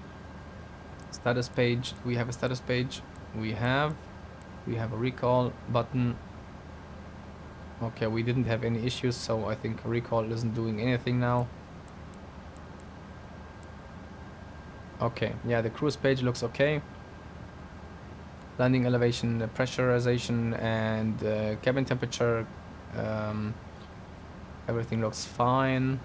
Status page. We have a status page. We have a recall button. Okay, we didn't have any issues, so I think recall isn't doing anything now. Okay, yeah, the cruise page looks okay. Landing elevation, pressurization, and cabin temperature. Everything looks fine.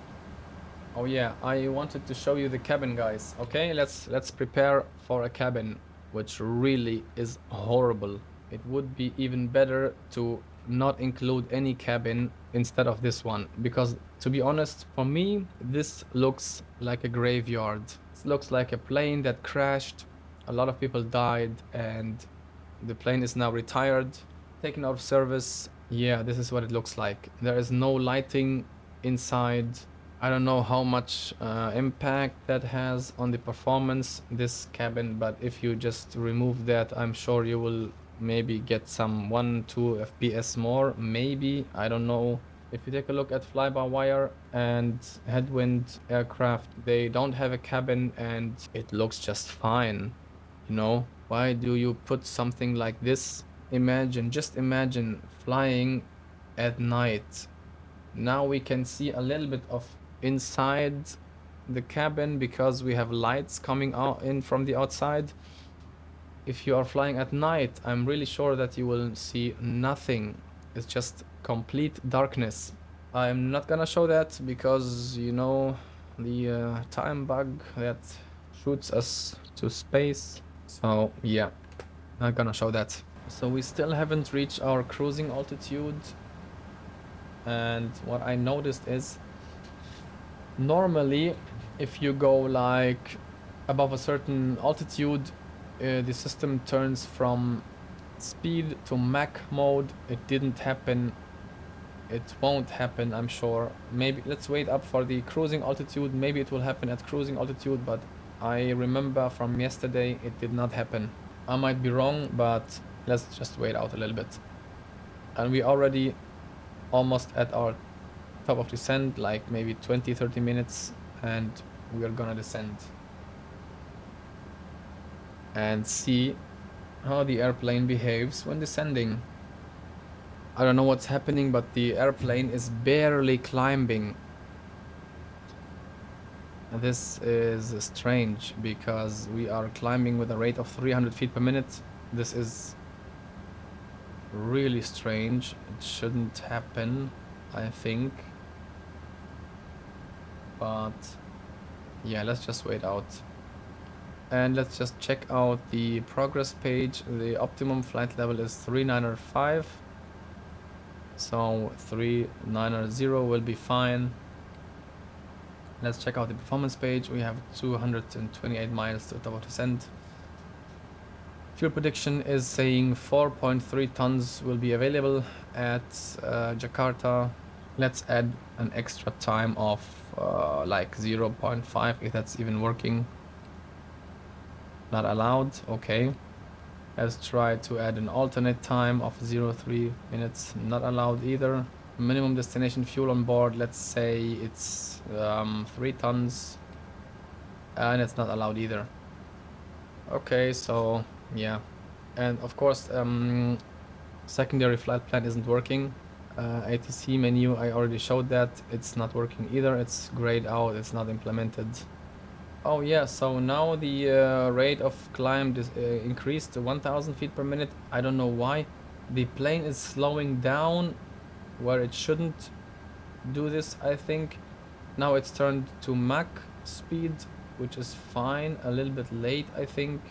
Oh yeah, I wanted to show you the cabin, guys. Okay, let's prepare for a cabin, which really is horrible. It would be even better to not include any cabin instead of this one, because to be honest, for me, this looks like a graveyard. It looks like a plane that crashed. A lot of people died, and the plane is now retired, taken out of service. Yeah, this is what it looks like. There is no lighting inside. I don't know how much impact that has on the performance, this cabin, but if you just remove that, I'm sure you will maybe get some 1-2 FPS more, maybe, I don't know. If you take a look at fly-by-wire and headwind aircraft, they don't have a cabin and it looks just fine, you know? Why do you put something like this? Just imagine flying at night. Now we can see a little bit of inside the cabin because we have lights coming out in from the outside. If you are flying at night, I'm really sure that you will see nothing. It's just complete darkness. I'm not gonna show that because, you know, the time bug that shoots us to space. So yeah, not gonna show that. So we still haven't reached our cruising altitude. and what I noticed is normally if you go like above a certain altitude, the system turns from speed to Mach mode. It didn't happen. It won't happen, I'm sure. Maybe let's wait up for the cruising altitude. Maybe it will happen at cruising altitude, but I remember from yesterday it did not happen. I might be wrong, but let's just wait out a little bit. And we already almost at our top of descent, like maybe 20-30 minutes, and we are gonna descend and see how the airplane behaves when descending. I don't know what's happening, but the airplane is barely climbing. This is strange because we are climbing with a rate of 300 feet per minute. This is really strange. It shouldn't happen, I think. But yeah, let's just wait out. And let's just check out the progress page. The optimum flight level is 395. So 390 will be fine. Let's check out the performance page. We have 228 miles to the top of descent. Fuel prediction is saying 4.3 tons will be available at Jakarta. Let's add an extra time of like 0.5 if that's even working. Not allowed. Okay. Let's try to add an alternate time of 0.3 minutes. Not allowed either. Minimum destination fuel on board, let's say it's 3 tons, and it's not allowed either. Okay, so yeah, and of course secondary flight plan isn't working. ATC menu, I already showed that. It's not working either. It's grayed out. It's not implemented. Oh yeah, so now the rate of climb is increased to 1000 feet per minute. I don't know why. The plane is slowing down where it shouldn't do this, I think. Now it's turned to Mach speed, which is fine. A little bit late, I think.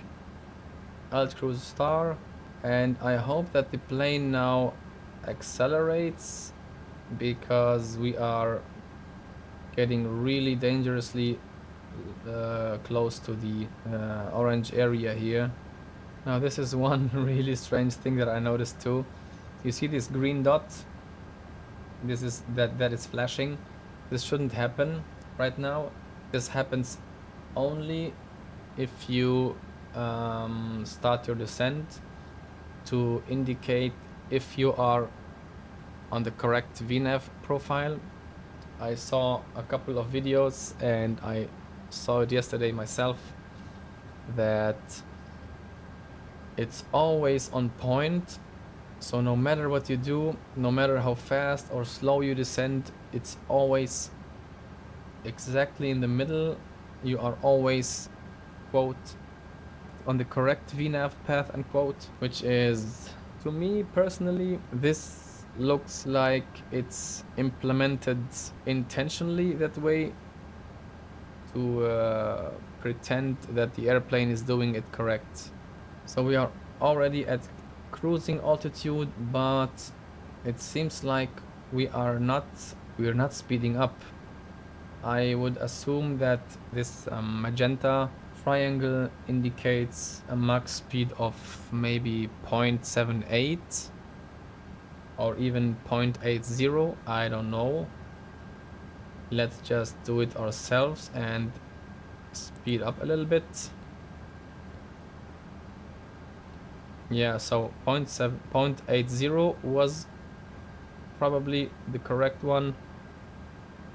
Alt cruise star, and I hope that the plane now accelerates because we are getting really dangerously close to the orange area here. Now this is one really strange thing that I noticed too. You see this green dot? This is that is flashing. This shouldn't happen right now. This happens only if you start your descent to indicate if you are on the correct VNAV profile. I saw a couple of videos and I saw it yesterday myself that it's always on point. So no matter what you do, no matter how fast or slow you descend, it's always exactly in the middle. You are always, quote, on the correct VNAV path, unquote, which is, to me personally, this looks like it's implemented intentionally that way to pretend that the airplane is doing it correct. So we are already at cruising altitude, but it seems like we're not speeding up. I would assume that this magenta triangle indicates a Mach speed of maybe 0.78 or even 0.80. I don't know. Let's just do it ourselves and speed up a little bit. Yeah, so 0.80 was probably the correct one.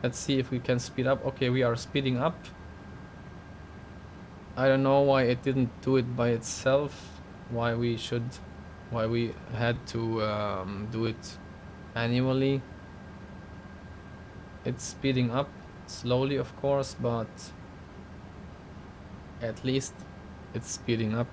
Let's see if we can speed up. Okay, we are speeding up. I don't know why it didn't do it by itself. Why we had to do it manually. It's speeding up slowly, of course, but at least it's speeding up.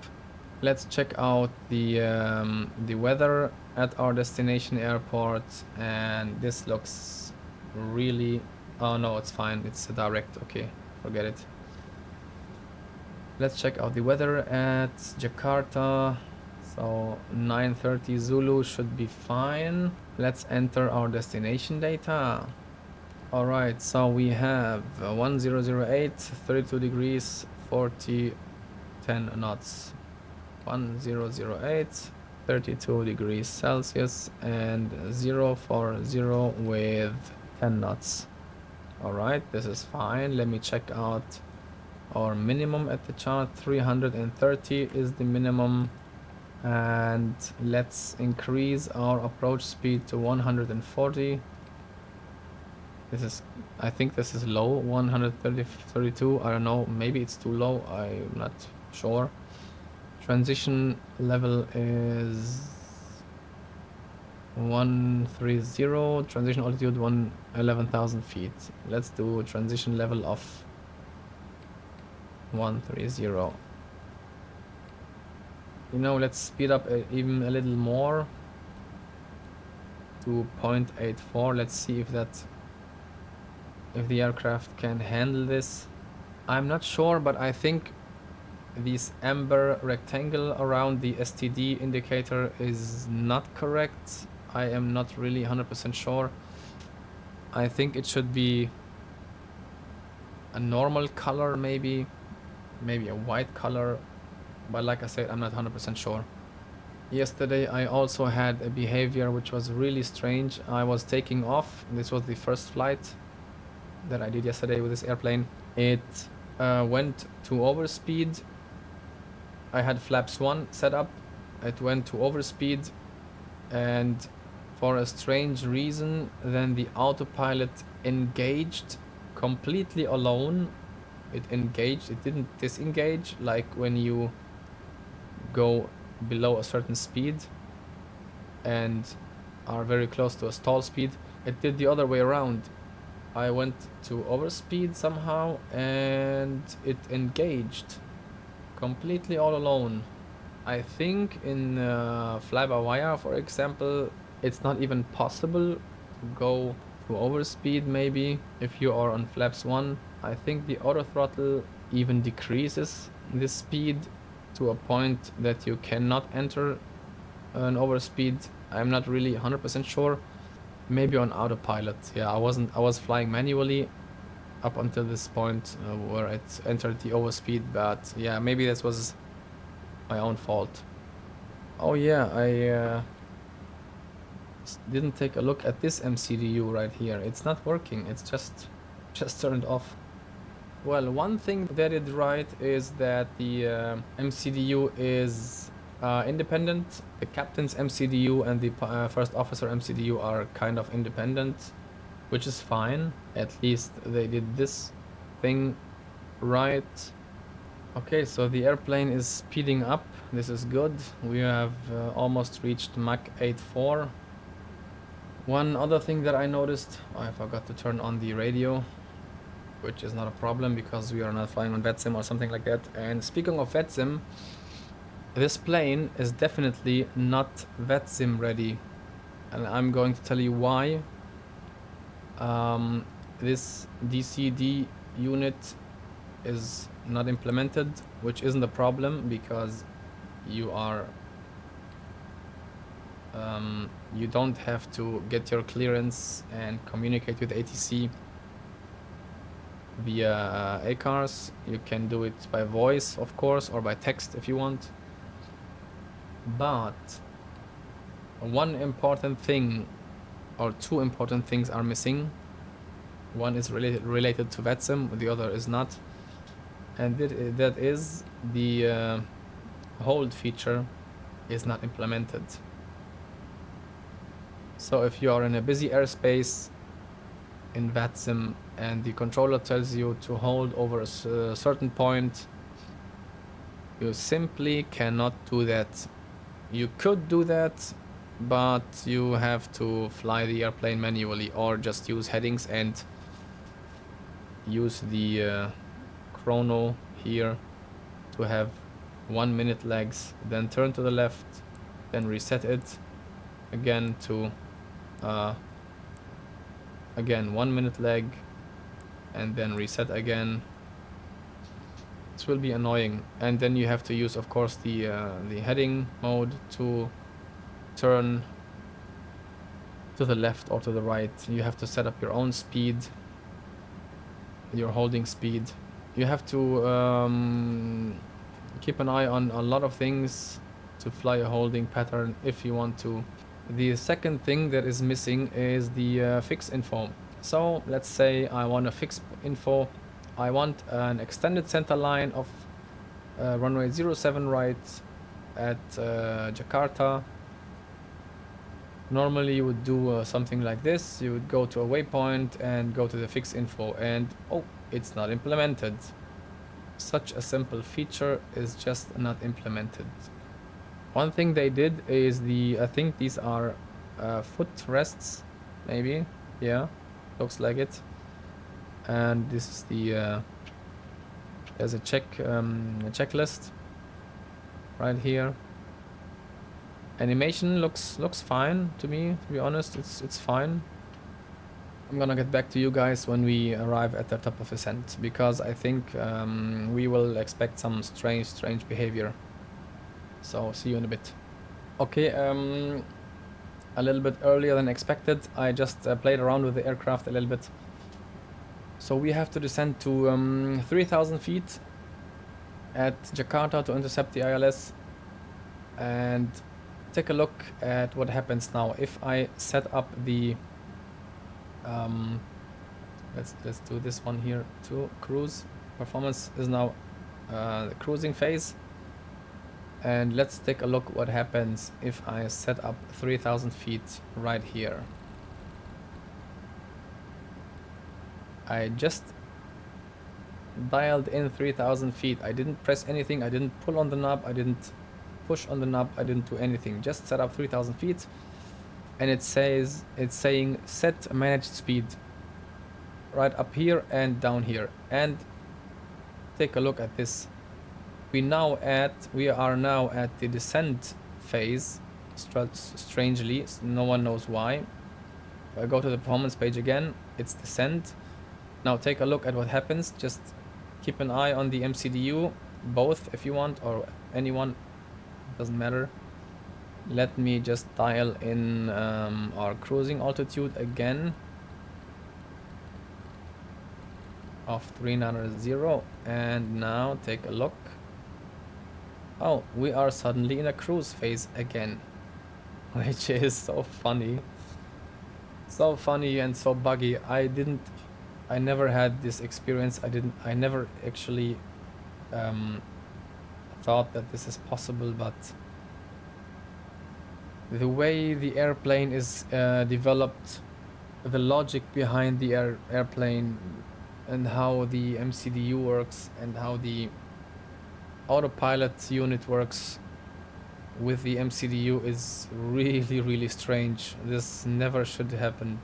Let's check out the weather at our destination airport, and this looks really... Oh no, it's fine. It's direct. Okay, forget it. Let's check out the weather at Jakarta. So 9:30 Zulu should be fine. Let's enter our destination data. Alright, so we have 1008, 32 degrees, 40, 10 knots. 1008, 32 degrees Celsius, and 040 with 10 knots. Alright, this is fine. Let me check out our minimum at the chart. 330 is the minimum. And let's increase our approach speed to 140. I think this is low, 132. I don't know, maybe it's too low, I'm not sure. Transition level is 130, transition altitude 11,000 feet. Let's do transition level of 130. You know, let's speed up even a little more to 0.84. Let's see if the aircraft can handle this. I'm not sure, but I think this amber rectangle around the STD indicator is not correct. I am not really 100% sure. I think it should be a normal color, maybe a white color, but like I said, I'm not 100% sure. Yesterday I also had a behavior which was really strange. I was taking off. This was the first flight that I did yesterday with this airplane. It went to overspeed. I had flaps 1 set up. It went to overspeed, and for a strange reason, then the autopilot engaged completely alone. It engaged, it didn't disengage like when you go below a certain speed and are very close to a stall speed. It did the other way around. I went to overspeed somehow and it engaged completely all alone. I think in fly-by-wire, for example, it's not even possible to go to overspeed. Maybe if you are on flaps 1, I think the auto throttle even decreases the speed to a point that you cannot enter an overspeed. I'm not really 100% sure. Maybe on autopilot. Yeah, I was flying manually up until this point where it entered the overspeed, but yeah, maybe this was my own fault. Oh yeah, I didn't take a look at this MCDU right here. It's not working. It's just turned off. Well, one thing they did right is that the MCDU is independent. The captain's MCDU and the first officer MCDU are kind of independent, which is fine. At least they did this thing right. Okay, so the airplane is speeding up. This is good. We have almost reached Mach 8.4. One other thing that I noticed, I forgot to turn on the radio, which is not a problem because we are not flying on VETSIM or something like that. And speaking of VETSIM, this plane is definitely not VETSIM ready, and I'm going to tell you why. This DCD unit is not implemented, which isn't a problem because you are you don't have to get your clearance and communicate with ATC via ACARS. You can do it by voice, of course, or by text if you want. But one important thing, or two important things, are missing. One is related to VETSIM, the other is not, and that is the hold feature is not implemented. So if you are in a busy airspace in VETSIM and the controller tells you to hold over a certain point, you simply cannot do that. You could do that, but you have to fly the airplane manually or just use headings and use the chrono here to have 1 minute legs, then turn to the left, then reset it again to again 1 minute leg, and then reset again. This will be annoying. And then you have to use, of course, the heading mode to turn to the left or to the right. You have to set up your own speed, your holding speed. You have to keep an eye on a lot of things to fly a holding pattern if you want to. The second thing that is missing is the fix info. So let's say I want a fix info. I want an extended center line of runway 07 right at Jakarta. Normally you would do something like this. You would go to a waypoint and go to the fix info, and oh, it's not implemented. Such a simple feature is just not implemented. One thing they did is I think these are foot rests, maybe. Yeah, looks like it. And this is the there's a checklist right here. Animation looks fine to me, to be honest. It's fine. I'm gonna get back to you guys when we arrive at the top of ascent, because I think we will expect some strange behavior. So see you in a bit. Okay, a little bit earlier than expected. I just played around with the aircraft a little bit. So we have to descend to 3,000 feet at Jakarta to intercept the ILS, and take a look at what happens now if I set up the let's do this one here too. Cruise performance is now the cruising phase, and let's take a look what happens if I set up 3,000 feet right here. I just dialed in 3,000 feet. I didn't press anything. I didn't pull on the knob. I didn't push on the knob. I didn't do anything. Just set up 3,000 feet, and it's saying set managed speed right up here and down here. And take a look at this. We are now at the descent phase. Strangely, no one knows why. If I go to the performance page again, it's descent. Now take a look at what happens. Just keep an eye on the MCDU, both if you want, or anyone, doesn't matter. Let me just dial in our cruising altitude again of 390, and now take a look. Oh, we are suddenly in a cruise phase again, which is so funny. So funny and so buggy. I never had this experience. I never actually thought that this is possible, but the way the airplane is developed, the logic behind the airplane, and how the MCDU works, and how the autopilot unit works with the MCDU is really strange. This never should happen.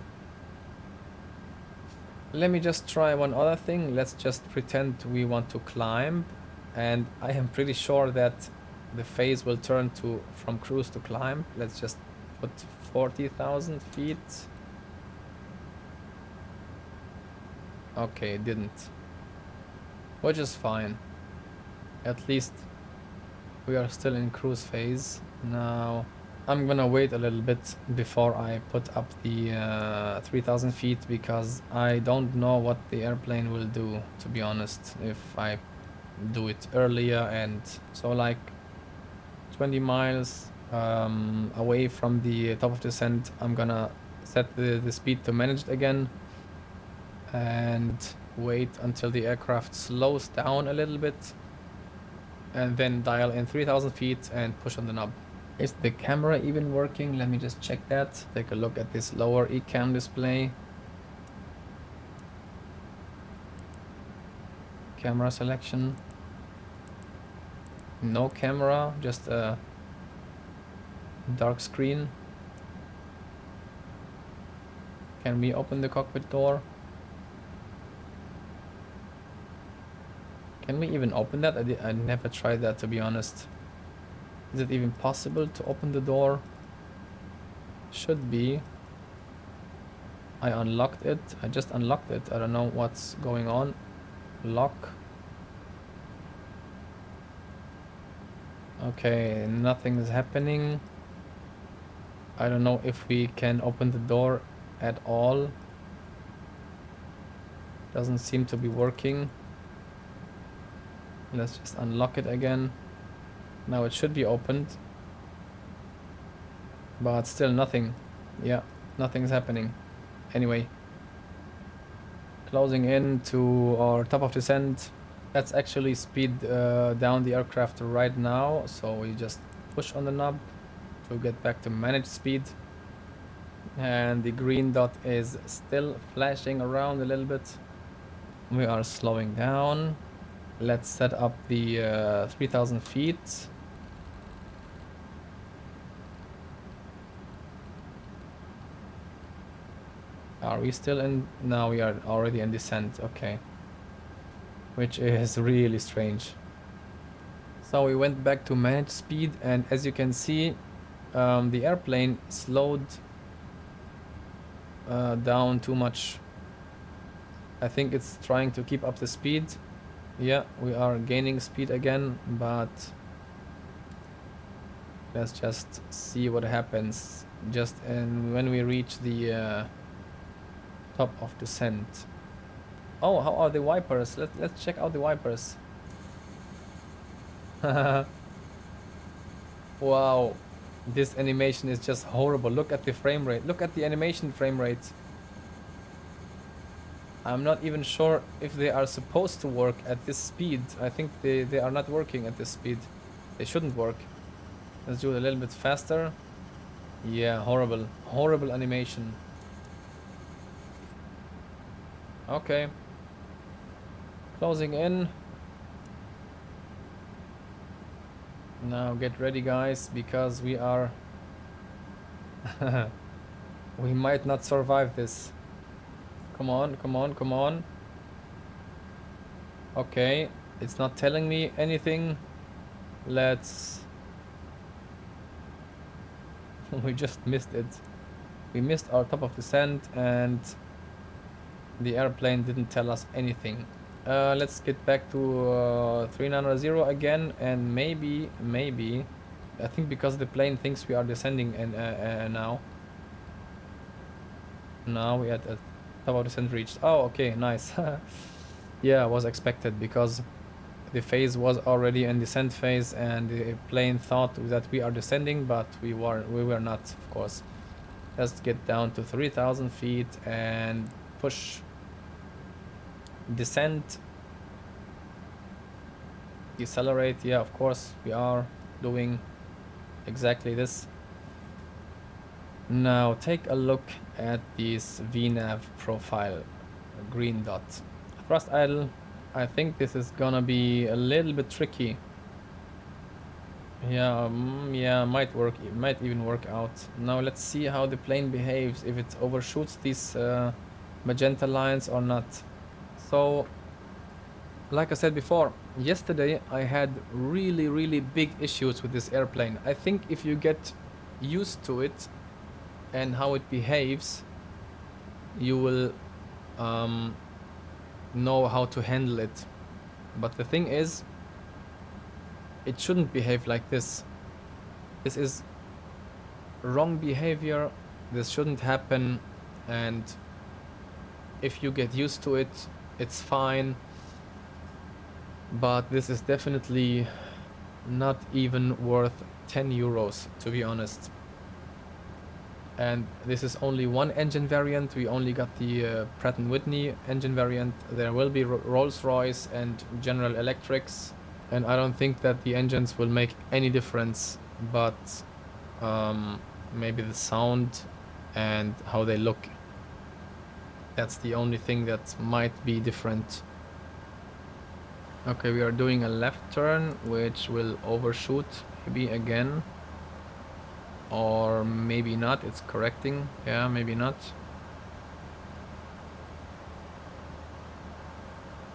Let me just try one other thing. Let's just pretend we want to climb, and I am pretty sure that the phase will turn from cruise to climb. Let's just put 40,000 feet. Okay, it didn't, which is fine. At least we are still in cruise phase. Now I'm gonna wait a little bit before I put up the 3,000 feet, because I don't know what the airplane will do, to be honest, if I do it earlier. And so like 20 miles away from the top of descent, I'm gonna set the speed to managed again and wait until the aircraft slows down a little bit, and then dial in 3,000 feet and push on the knob. Is the camera even working? Let me just check that. Take a look at this lower ECAM display. Camera selection. No camera, just a dark screen. Can we open the cockpit door? Can we even open that? I never tried that, to be honest. Is it even possible to open the door? Should be. I unlocked it. I just unlocked it. I don't know what's going on. Lock. Okay, nothing is happening. I don't know if we can open the door at all. Doesn't seem to be working. Let's just unlock it again. Now it should be opened. But still nothing. Yeah, nothing's happening. Anyway. Closing in to our top of descent. Let's actually speed down the aircraft right now. So we just push on the knob to get back to manage speed. And the green dot is still flashing around a little bit. We are slowing down. Let's set up the 3000 feet. Are we still in? No, we are already in descent. Okay. Which is really strange. So we went back to manage speed, and as you can see, the airplane slowed down too much. I think it's trying to keep up the speed. Yeah, we are gaining speed again, but let's just see what happens just when we reach the top of descent. Oh, how are the wipers? Let's check out the wipers. Wow, this animation is just horrible. Look at the frame rate. Look at the animation frame rate. I'm not even sure if they are supposed to work at this speed. I think they are not working at this speed. They shouldn't work. Let's do it a little bit faster. Yeah, horrible. Horrible animation. Okay. Closing in. Now get ready, guys, because we are... we might not survive this. Come on, come on, come on. Okay, it's not telling me anything. Let's... we just missed it. We missed our top of descent and the airplane didn't tell us anything. Let's get back to 390 again, and maybe, I think because the plane thinks we are descending and now we at top of descent reached. Oh, okay, nice. Yeah, was expected because the phase was already in descent phase and the plane thought that we are descending, but we were not, of course. Let's get down to 3000 feet and push descent, decelerate. Yeah, of course we are doing exactly this. Now take a look at this VNAV profile, green dot. Thrust idle. I think this is gonna be a little bit tricky. Yeah, yeah, might work. It might even work out. Now let's see how the plane behaves, if it overshoots these magenta lines or not. So, like I said before, yesterday I had really big issues with this airplane. I think if you get used to it and how it behaves, you will know how to handle it. But the thing is, it shouldn't behave like this. This is wrong behavior. This shouldn't happen, and if you get used to it, it's fine. But this is definitely not even worth 10 euros, to be honest. And this is only one engine variant. We only got the Pratt & Whitney engine variant. There will be Rolls-Royce and General Electrics, and I don't think that the engines will make any difference, but maybe the sound and how they look. That's the only thing that might be different. Okay, we are doing a left turn, which will overshoot maybe again. Or maybe not, it's correcting. Yeah, maybe not.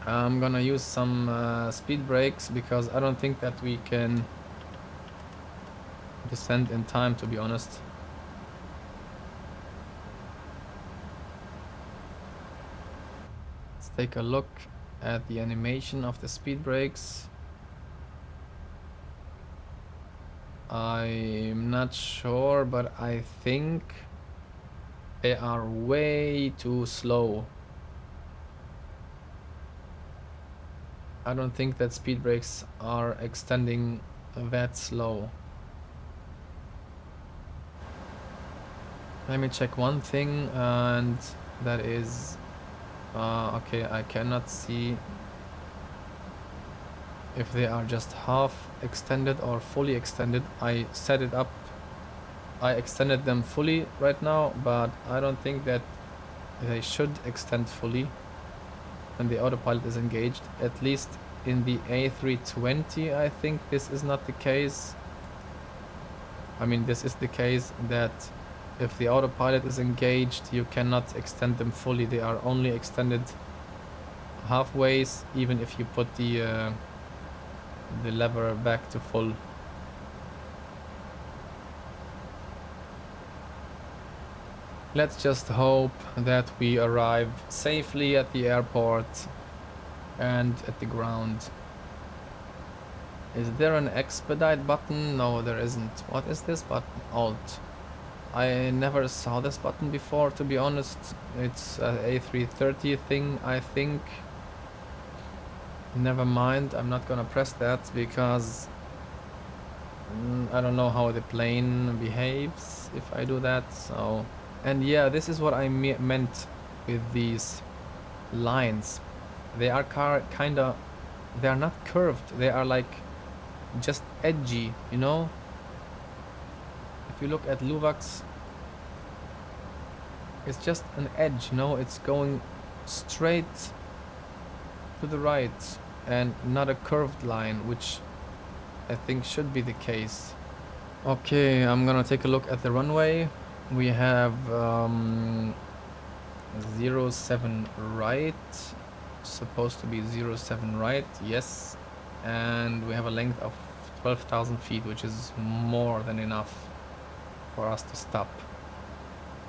I'm gonna use some speed brakes because I don't think that we can descend in time, to be honest. Let's take a look at the animation of the speed brakes. I'm not sure, but I think they are way too slow. I don't think that speed brakes are extending that slow. Let me check one thing, and that is okay, I cannot see if they are just half extended or fully extended. I set it up, I extended them fully right now, but I don't think that they should extend fully when the autopilot is engaged. At least in the A320, I think this is not the case. I mean, this is the case that if the autopilot is engaged, you cannot extend them fully. They are only extended halfways, even if you put the lever back to full. Let's just hope that we arrive safely at the airport and at the ground. Is there an expedite button? No, there isn't. What is this button? Alt. I never saw this button before, to be honest. It's an A330 thing, I think. Never mind, I'm not gonna press that because I don't know how the plane behaves if I do that, so... And yeah, this is what I meant with these lines. They are kinda... They are not curved, they are like just edgy, you know? If you look at Luwaks, it's just an edge, you know? It's going straight to the right and not a curved line, which I think should be the case. Okay, I'm gonna take a look at the runway. We have 07 right, supposed to be 07 right, yes, and we have a length of 12,000 feet, which is more than enough for us to stop.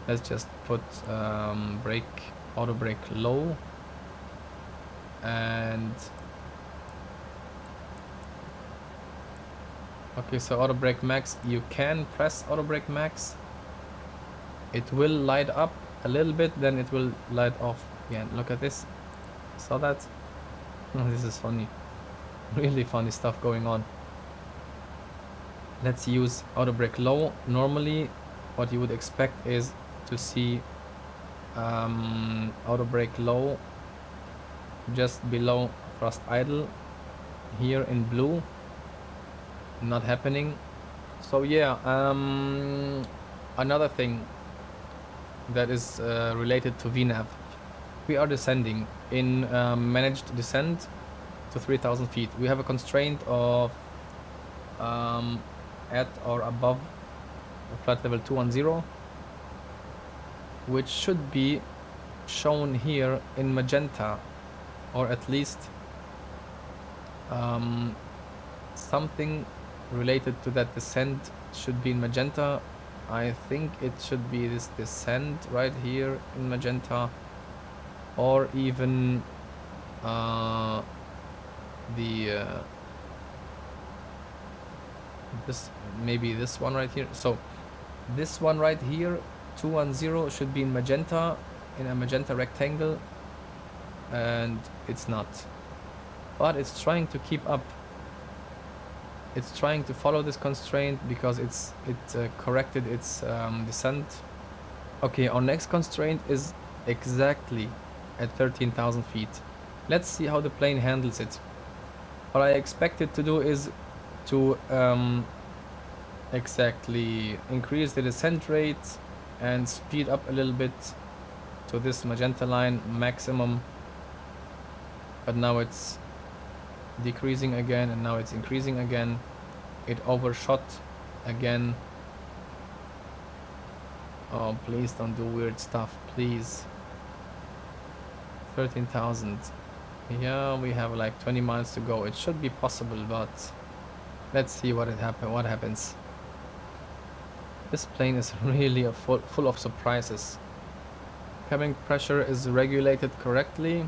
Let's just put auto brake low, and okay, so auto brake max, you can press auto brake max. It will light up a little bit, then it will light off again. Look at this. Saw that? Oh, this is funny. Really funny stuff going on. Let's use auto brake low. Normally, what you would expect is to see auto brake low just below thrust idle here in blue. Not happening. So yeah, another thing that is related to VNAV. We are descending in managed descent to 3,000 feet. We have a constraint of at or above flight level 210, which should be shown here in magenta, or at least something related to that descent should be in magenta. I think it should be this descent right here in magenta, or even this, maybe this one right here. So this one right here, 210, should be in magenta, in a magenta rectangle, and it's not, but it's trying to keep up. It's trying to follow this constraint because it corrected its descent. Okay, our next constraint is exactly at 13,000 feet. Let's see how the plane handles it. What I expect it to do is to exactly increase the descent rate and speed up a little bit to this magenta line maximum. But now it's decreasing again, and now it's increasing again. It overshot again. Oh, please don't do weird stuff, please. 13,000. Yeah, we have like 20 miles to go. It should be possible, but let's see what happens. This plane is really full of surprises. Cabin pressure is regulated correctly.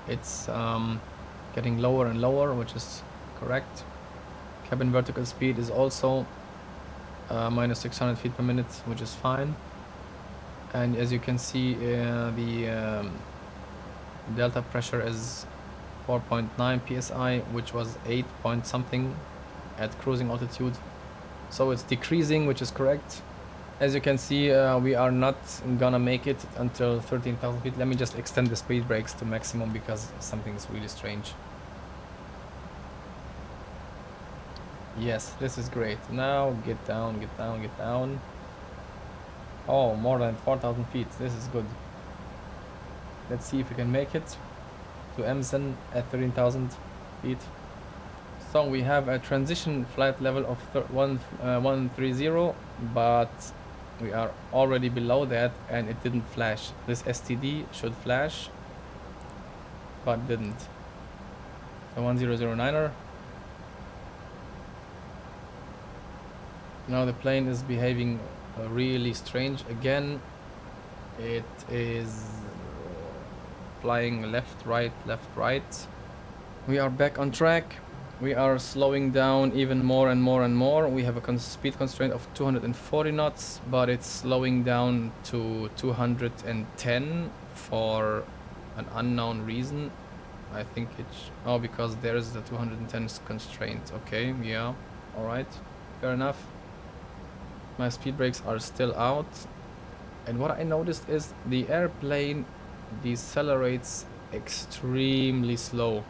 It's getting lower and lower, which is correct. Cabin vertical speed is also minus 600 feet per minute, which is fine. And as you can see, the delta pressure is 4.9 psi, which was 8 point something at cruising altitude. So it's decreasing, which is correct. As you can see, we are not gonna make it until 13,000 feet. Let me just extend the speed brakes to maximum because something's really strange. Yes, this is great. Now get down, get down, get down. Oh, more than 4,000 feet. This is good. Let's see if we can make it to Emsen at 13,000 feet. So we have a transition flight level of 130, but we are already below that and it didn't flash. This STD should flash, but didn't. So 1009er. Now the plane is behaving really strange again. It is flying left, right, left, right. We are back on track. We are slowing down even more and more and more. We have a speed constraint of 240 knots, but it's slowing down to 210 for an unknown reason. I think it's... oh, because there's the 210 constraint. Okay, yeah, all right, fair enough. My speed brakes are still out. And what I noticed is the airplane decelerates extremely slow.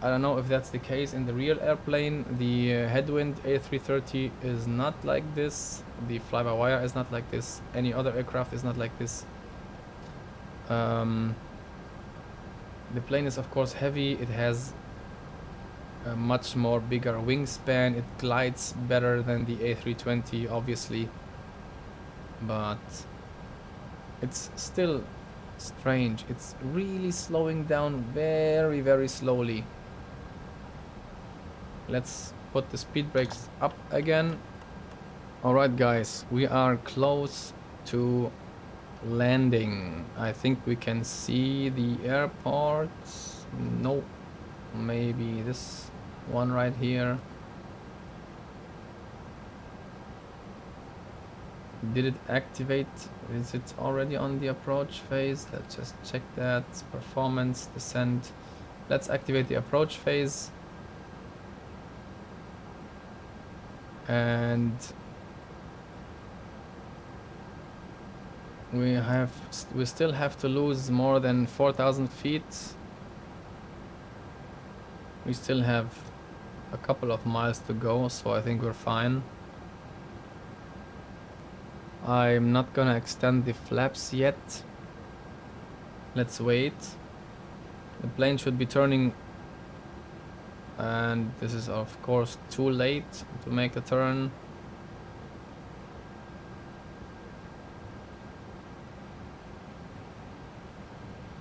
I don't know if that's the case in the real airplane. The headwind A330 is not like this. The fly-by-wire is not like this. Any other aircraft is not like this. The plane is of course heavy. It has a much more bigger wingspan. It glides better than the A320 obviously, but it's still strange. It's really slowing down very, very slowly. Let's put the speed brakes up again. Alright guys, we are close to landing. I think we can see the airport. No, maybe this one right here. Did it activate? Is it already on the approach phase? Let's just check that. Performance, descent. Let's activate the approach phase. And we still have to lose more than 4,000 feet. We still have a couple of miles to go, so I think we're fine. I'm not gonna extend the flaps yet. Let's wait. The plane should be turning, and this is of course too late to make a turn.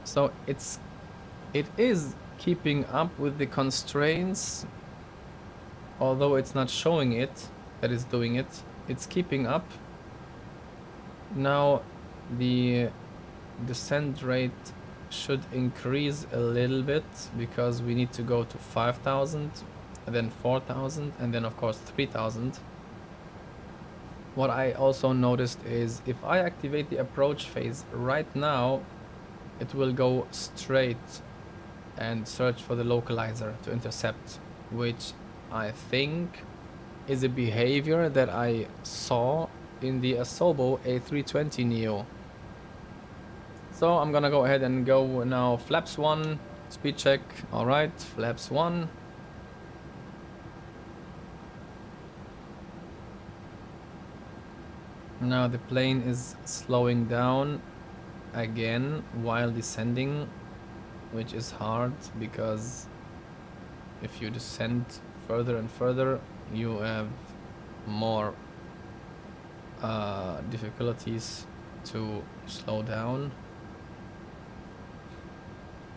So it is keeping up with the constraints, although it's not showing it that it's doing it. It's keeping up. Now the descent rate should increase a little bit because we need to go to 5,000 and then 4,000 and then of course 3,000. What I also noticed is if I activate the approach phase right now, it will go straight and search for the localizer to intercept, which I think is a behavior that I saw in the Asobo A320neo. So I'm gonna go ahead and go now flaps 1, speed check. Alright, flaps 1. Now the plane is slowing down again while descending, which is hard because if you descend further and further, you have more difficulties to slow down.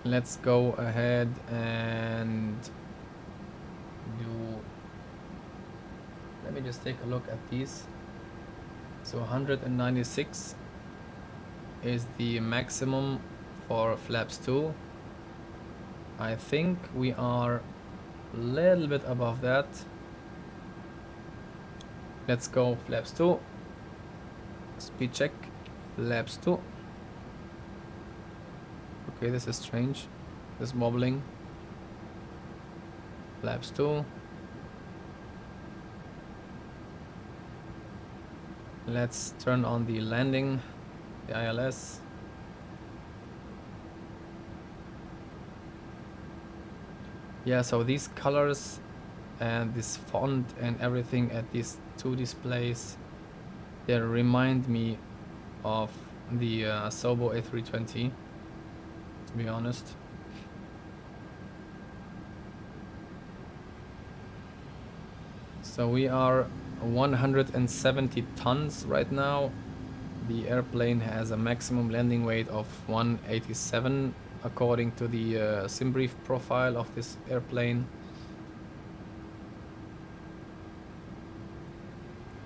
Let's go ahead and let me just take a look at these. So 196 is the maximum for flaps 2. I think we are a little bit above that. Let's go flaps 2. Speed check. Flaps 2. Okay, this is strange. This wobbling. Flaps 2. Let's turn on the landing, the ILS. Yeah, so these colors and this font and everything at these two displays, they remind me of the Asobo A320, to be honest. So we are 170 tons right now. The airplane has a maximum landing weight of 187 according to the sim brief profile of this airplane.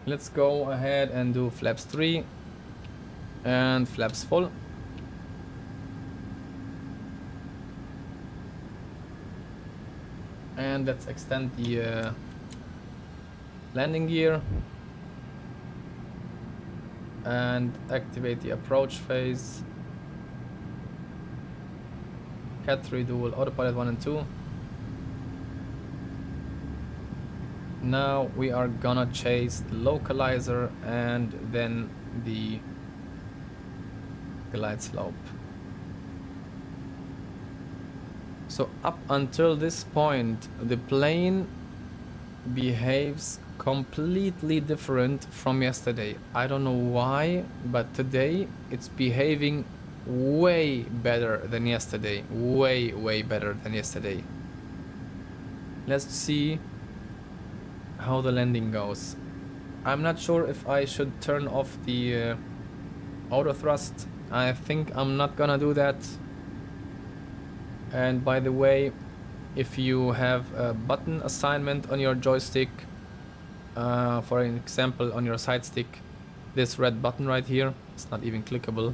Let's go ahead and do flaps 3 and flaps full. And let's extend the landing gear and activate the approach phase. Cat 3 dual autopilot 1 and 2. Now we are gonna chase the localizer and then the glide slope. So up until this point, the plane behaves completely different from yesterday. I don't know why, but today it's behaving way better than yesterday. Way better than yesterday. Let's see how the landing goes. I'm not sure if I should turn off the auto thrust. I think I'm not gonna do that. And by the way, if you have a button assignment on your joystick, for an example on your side stick, this red button right here, it's not even clickable.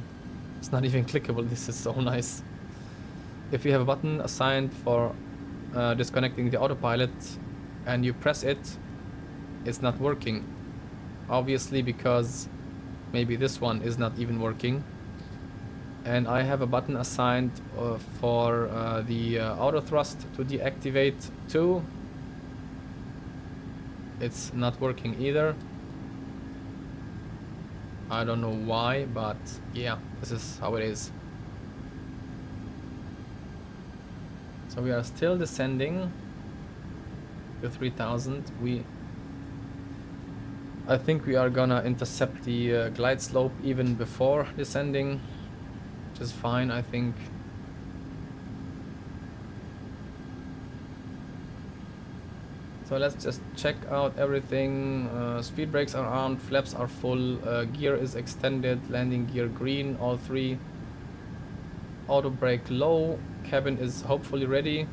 It's not even clickable, this is so nice. If you have a button assigned for disconnecting the autopilot and you press it, it's not working. Obviously because maybe this one is not even working. And I have a button assigned for the auto thrust to deactivate too. It's not working either. I don't know why, but yeah, this is how it is. So we are still descending to 3000. I think we are gonna intercept the glide slope even before descending, which is fine, I think. So let's just check out everything. Speed brakes are on, flaps are full, gear is extended, landing gear green, all three. Auto brake low, cabin is hopefully ready.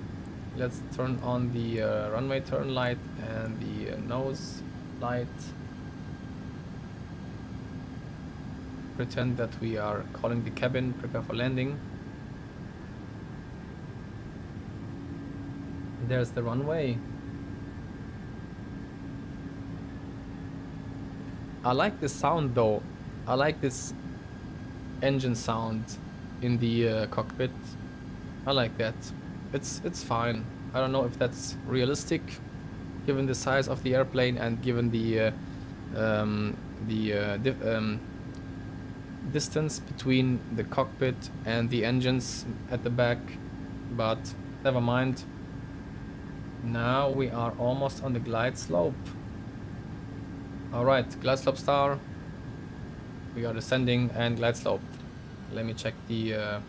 Let's turn on the runway turn light and the nose light. Pretend that we are calling the cabin, prepare for landing. There's the runway. I like the sound though. I like this engine sound in the cockpit. I like that. It's fine. I don't know if that's realistic, given the size of the airplane and given the distance between the cockpit and the engines at the back, but never mind. Now we are almost on the glide slope. Alright, glide slope star. We are descending and glide slope. Let me check the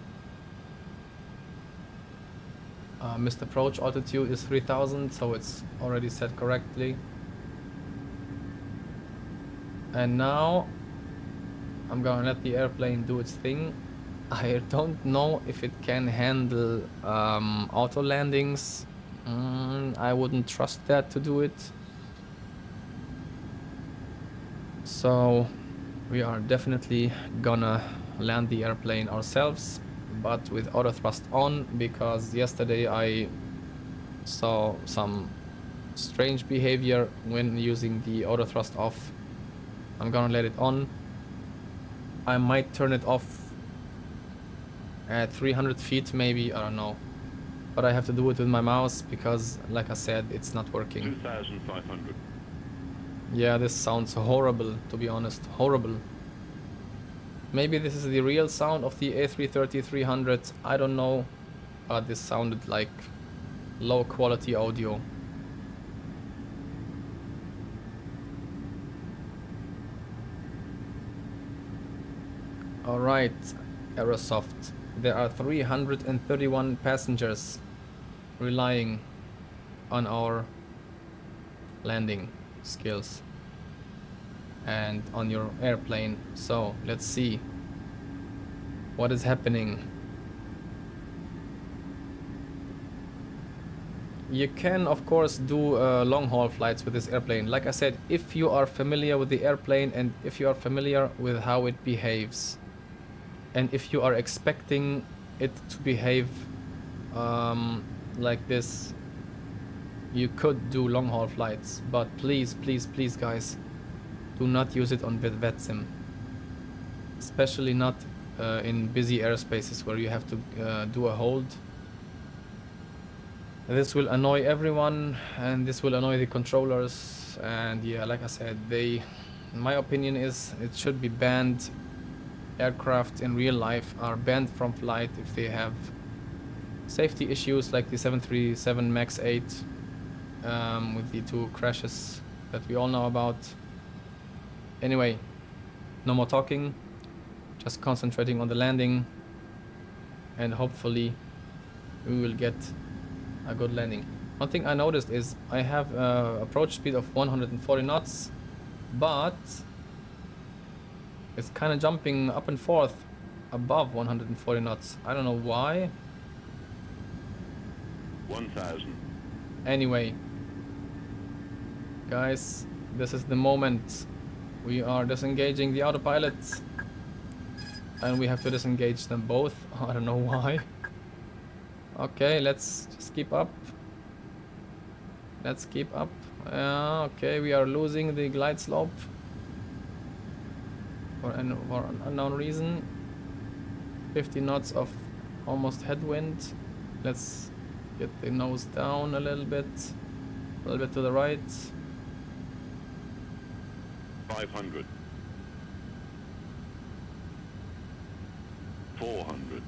missed approach altitude is 3000, so it's already set correctly. And now I'm gonna let the airplane do its thing. I don't know if it can handle auto landings. I wouldn't trust that to do it. So we are definitely gonna land the airplane ourselves, but with auto thrust on, because yesterday I saw some strange behavior when using the auto thrust off. I'm gonna let it on. I might turn it off at 300 feet maybe, I don't know. But I have to do it with my mouse because, like I said, it's not working. 2,500. Yeah, this sounds horrible, to be honest. Horrible. Maybe this is the real sound of the A330-300. I don't know. But this sounded like low quality audio. Alright, Aerosoft. There are 331 passengers relying on our landing skills and on your airplane. So let's see what is happening. You can of course do long haul flights with this airplane. Like I said, if you are familiar with the airplane and if you are familiar with how it behaves, and if you are expecting it to behave like this, you could do long haul flights. But please, please, please guys, do not use it on VetSim. Especially not in busy airspaces where you have to do a hold. This will annoy everyone and this will annoy the controllers, and yeah, like I said, my opinion is it should be banned. Aircraft in real life are banned from flight if they have safety issues like the 737 MAX 8 with the 2 crashes that we all know about. Anyway, no more talking, just concentrating on the landing, and hopefully we will get a good landing. One thing I noticed is I have approach speed of 140 knots, but it's kind of jumping up and forth above 140 knots. I don't know why. 1,000. Anyway, guys, this is the moment. We are disengaging the autopilot, and we have to disengage them both. I don't know why. Okay, let's just keep up. Let's keep up. Okay, we are losing the glide slope for an unknown reason. 50 knots of almost headwind. Let's get the nose down a little bit to the right. 500. 400.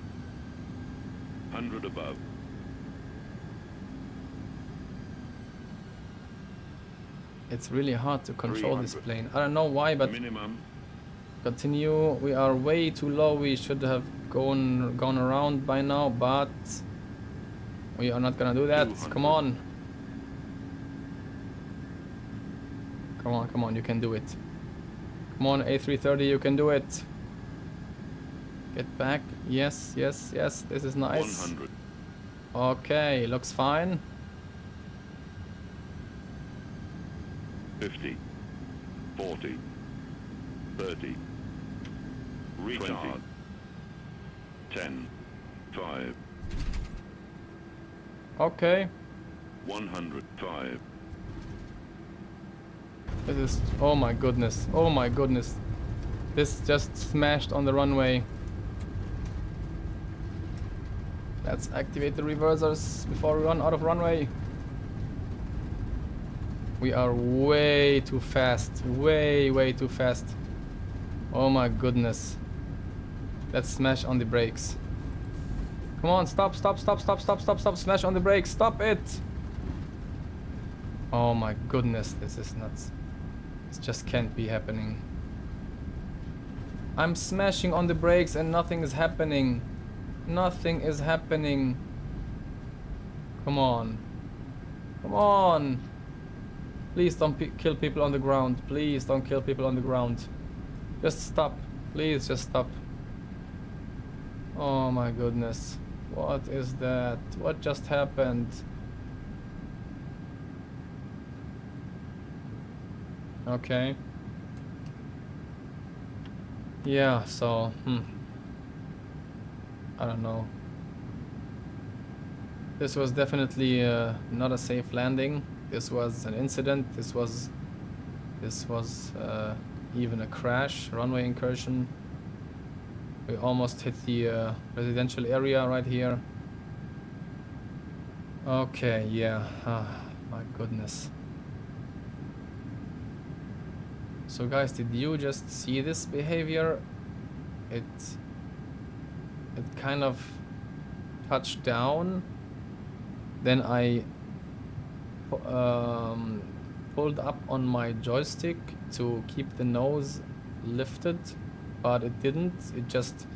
100 above. It's really hard to control this plane. I don't know why, but minimum. Continue. We are way too low. We should have gone around by now, but we are not gonna do that. 200. Come on. Come on, come on, you can do it. Come on, A330, you can do it. Get back. Yes, yes, yes. This is nice. 100. Okay, looks fine. 50. 40. 30. Retard. 10. 5. Okay. 105. This is... oh my goodness. Oh my goodness. This just smashed on the runway. Let's activate the reversers before we run out of runway. We are way too fast. Way too fast. Oh my goodness. Let's smash on the brakes. Come on, stop. Smash on the brakes. Stop it. Oh my goodness, this is nuts. This just can't be happening. I'm smashing on the brakes and nothing is happening. Nothing is happening. Come on. Come on. Please don't kill people on the ground. Please don't kill people on the ground. Just stop. Please just stop. Oh my goodness. What is that? What just happened? Okay. Yeah, so, I don't know. This was definitely not a safe landing. This was an incident. This was even a crash, runway incursion. We almost hit the residential area right here. Okay, yeah. My goodness. So guys, did you just see this behavior? It kind of touched down. Then I pulled up on my joystick to keep the nose lifted, but it didn't. It just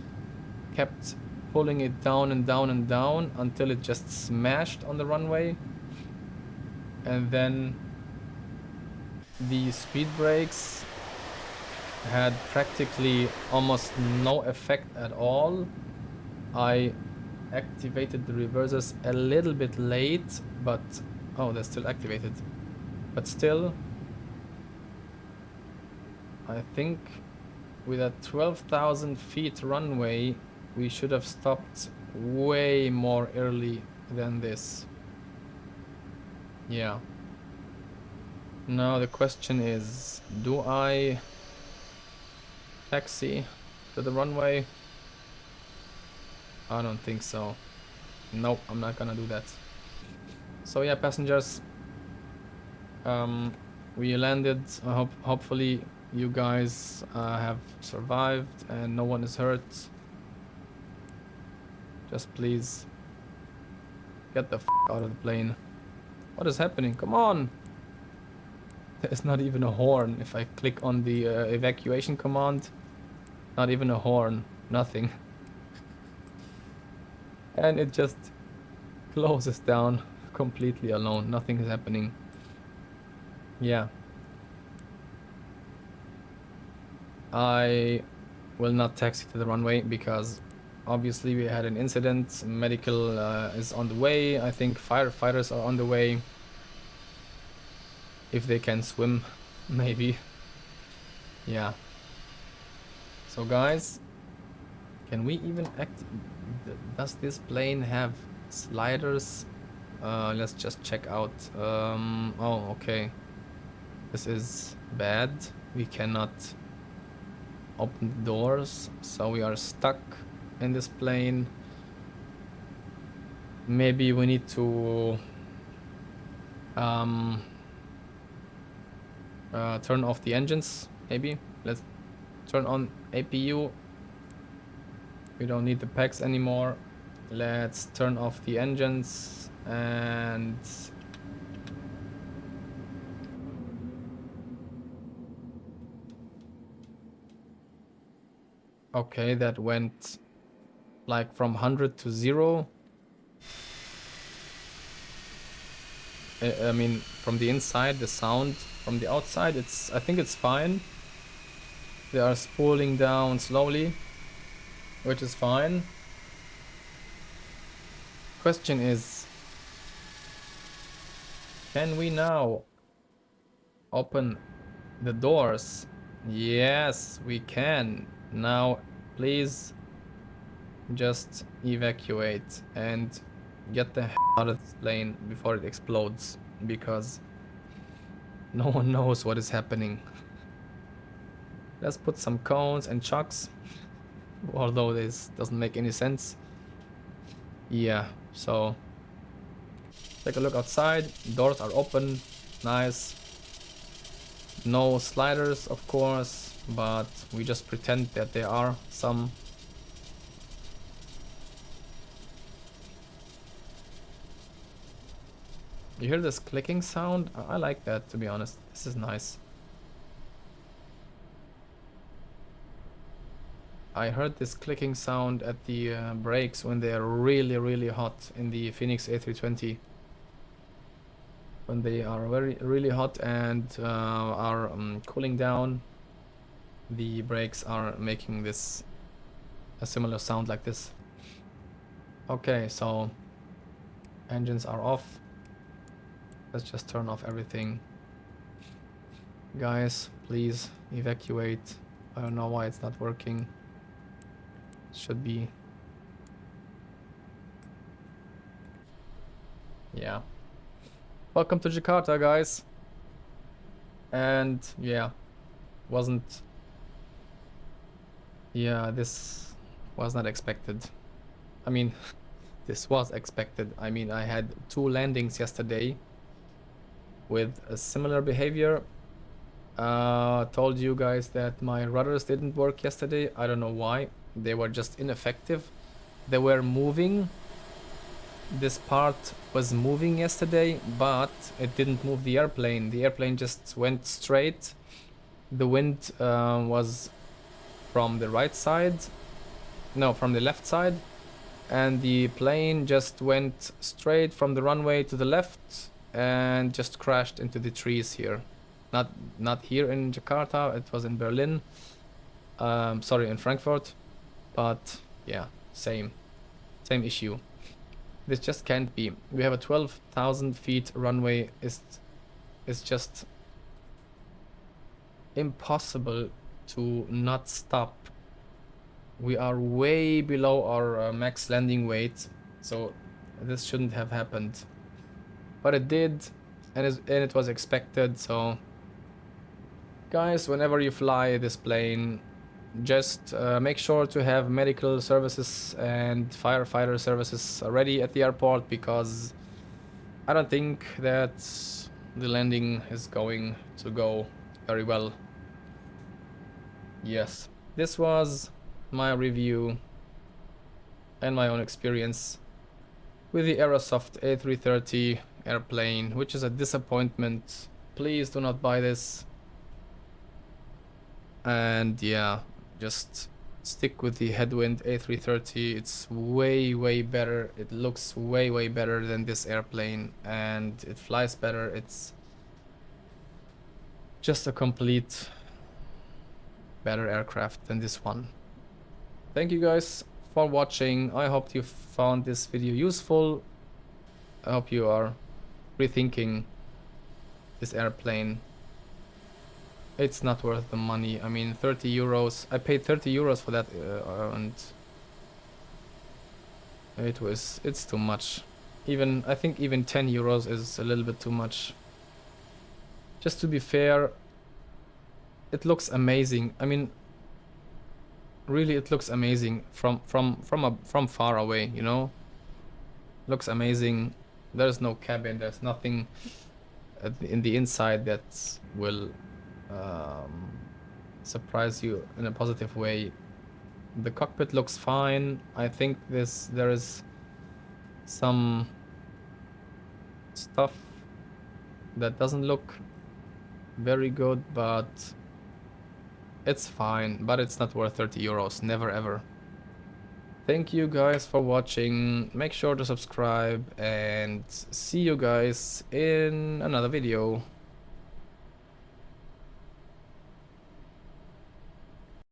kept pulling it down and down and down until it just smashed on the runway. And then the speed brakes had practically almost no effect at all. I activated the reversers a little bit late, but oh, they're still activated. But still, I think with a 12,000 feet runway, we should have stopped way more early than this. Yeah. Now the question is, do I taxi to the runway? I don't think so. Nope, I'm not gonna do that. So yeah, passengers, we landed. Hopefully you guys have survived and no one is hurt. Just please get the f out of the plane. What is happening? Come on! There's not even a horn. If I click on the evacuation command, not even a horn. Nothing. And it just closes down completely alone. Nothing is happening. Yeah. I will not taxi to the runway because obviously we had an incident. Medical is on the way. I think firefighters are on the way. If they can swim, maybe. Yeah. So guys, can we even does this plane have sliders? Let's just check out. Oh, okay. This is bad. We cannot open the doors, so we are stuck in this plane. Maybe we need to turn off the engines. Maybe let's turn on APU. We don't need the packs anymore. Let's turn off the engines and okay, that went like from 100 to 0. I mean, from the inside, the sound from the outside, I think it's fine. They are spooling down slowly, which is fine. Question is, can we now open the doors? Yes, we can. Now, please just evacuate and get the hell out of this plane before it explodes, because no one knows what is happening. Let's put some cones and chocks, although this doesn't make any sense. Yeah, so take a look outside. Doors are open. Nice. No sliders, of course, but we just pretend that there are some. You hear this clicking sound? I like that, to be honest. This is nice. I heard this clicking sound at the brakes when they are really, really hot in the Phoenix A320. When they are really hot and are cooling down, the brakes are making a similar sound like this. Okay, so engines are off. Let's just turn off everything. Guys, please evacuate. I don't know why it's not working. Should be. Yeah. Welcome to Jakarta, guys. And yeah, wasn't... Yeah, this was not expected. I mean, this was expected. I mean, I had 2 landings yesterday with a similar behavior. Told you guys that my rudders didn't work yesterday. I don't know why. They were just ineffective. They were moving. This part was moving yesterday, but it didn't move the airplane. The airplane just went straight. The wind was from the right side. No, from the left side. And the plane just went straight from the runway to the left and just crashed into the trees here. Not here in Jakarta, it was in Berlin. Sorry, in Frankfurt. But yeah, same issue. This just can't be. We have a 12,000 feet runway. It's just impossible to not stop. We are way below our max landing weight, so this shouldn't have happened. But it did, and it was expected. So guys, whenever you fly this plane, just make sure to have medical services and firefighter services ready at the airport, because I don't think that the landing is going to go very well. Yes, this was my review and my own experience with the Aerosoft A330 airplane, which is a disappointment. Please do not buy this. And yeah, just stick with the headwind A330. It's way better. It looks way better than this airplane, and it flies better. It's just a complete better aircraft than this one. Thank you guys for watching. I hope you found this video useful. I hope you are rethinking this airplane. It's not worth the money. I mean, 30 euros. I paid 30 euros for that, and it's too much. I think even 10 euros is a little bit too much. Just to be fair, it looks amazing. I mean, really, it looks amazing from far away, you know? Looks amazing. There's no cabin, there's nothing in the inside that will surprise you in a positive way. The cockpit looks fine. I think there is some stuff that doesn't look very good, but it's fine. But it's not worth 30 euros, never ever. Thank you guys for watching. Make sure to subscribe, and see you guys in another video.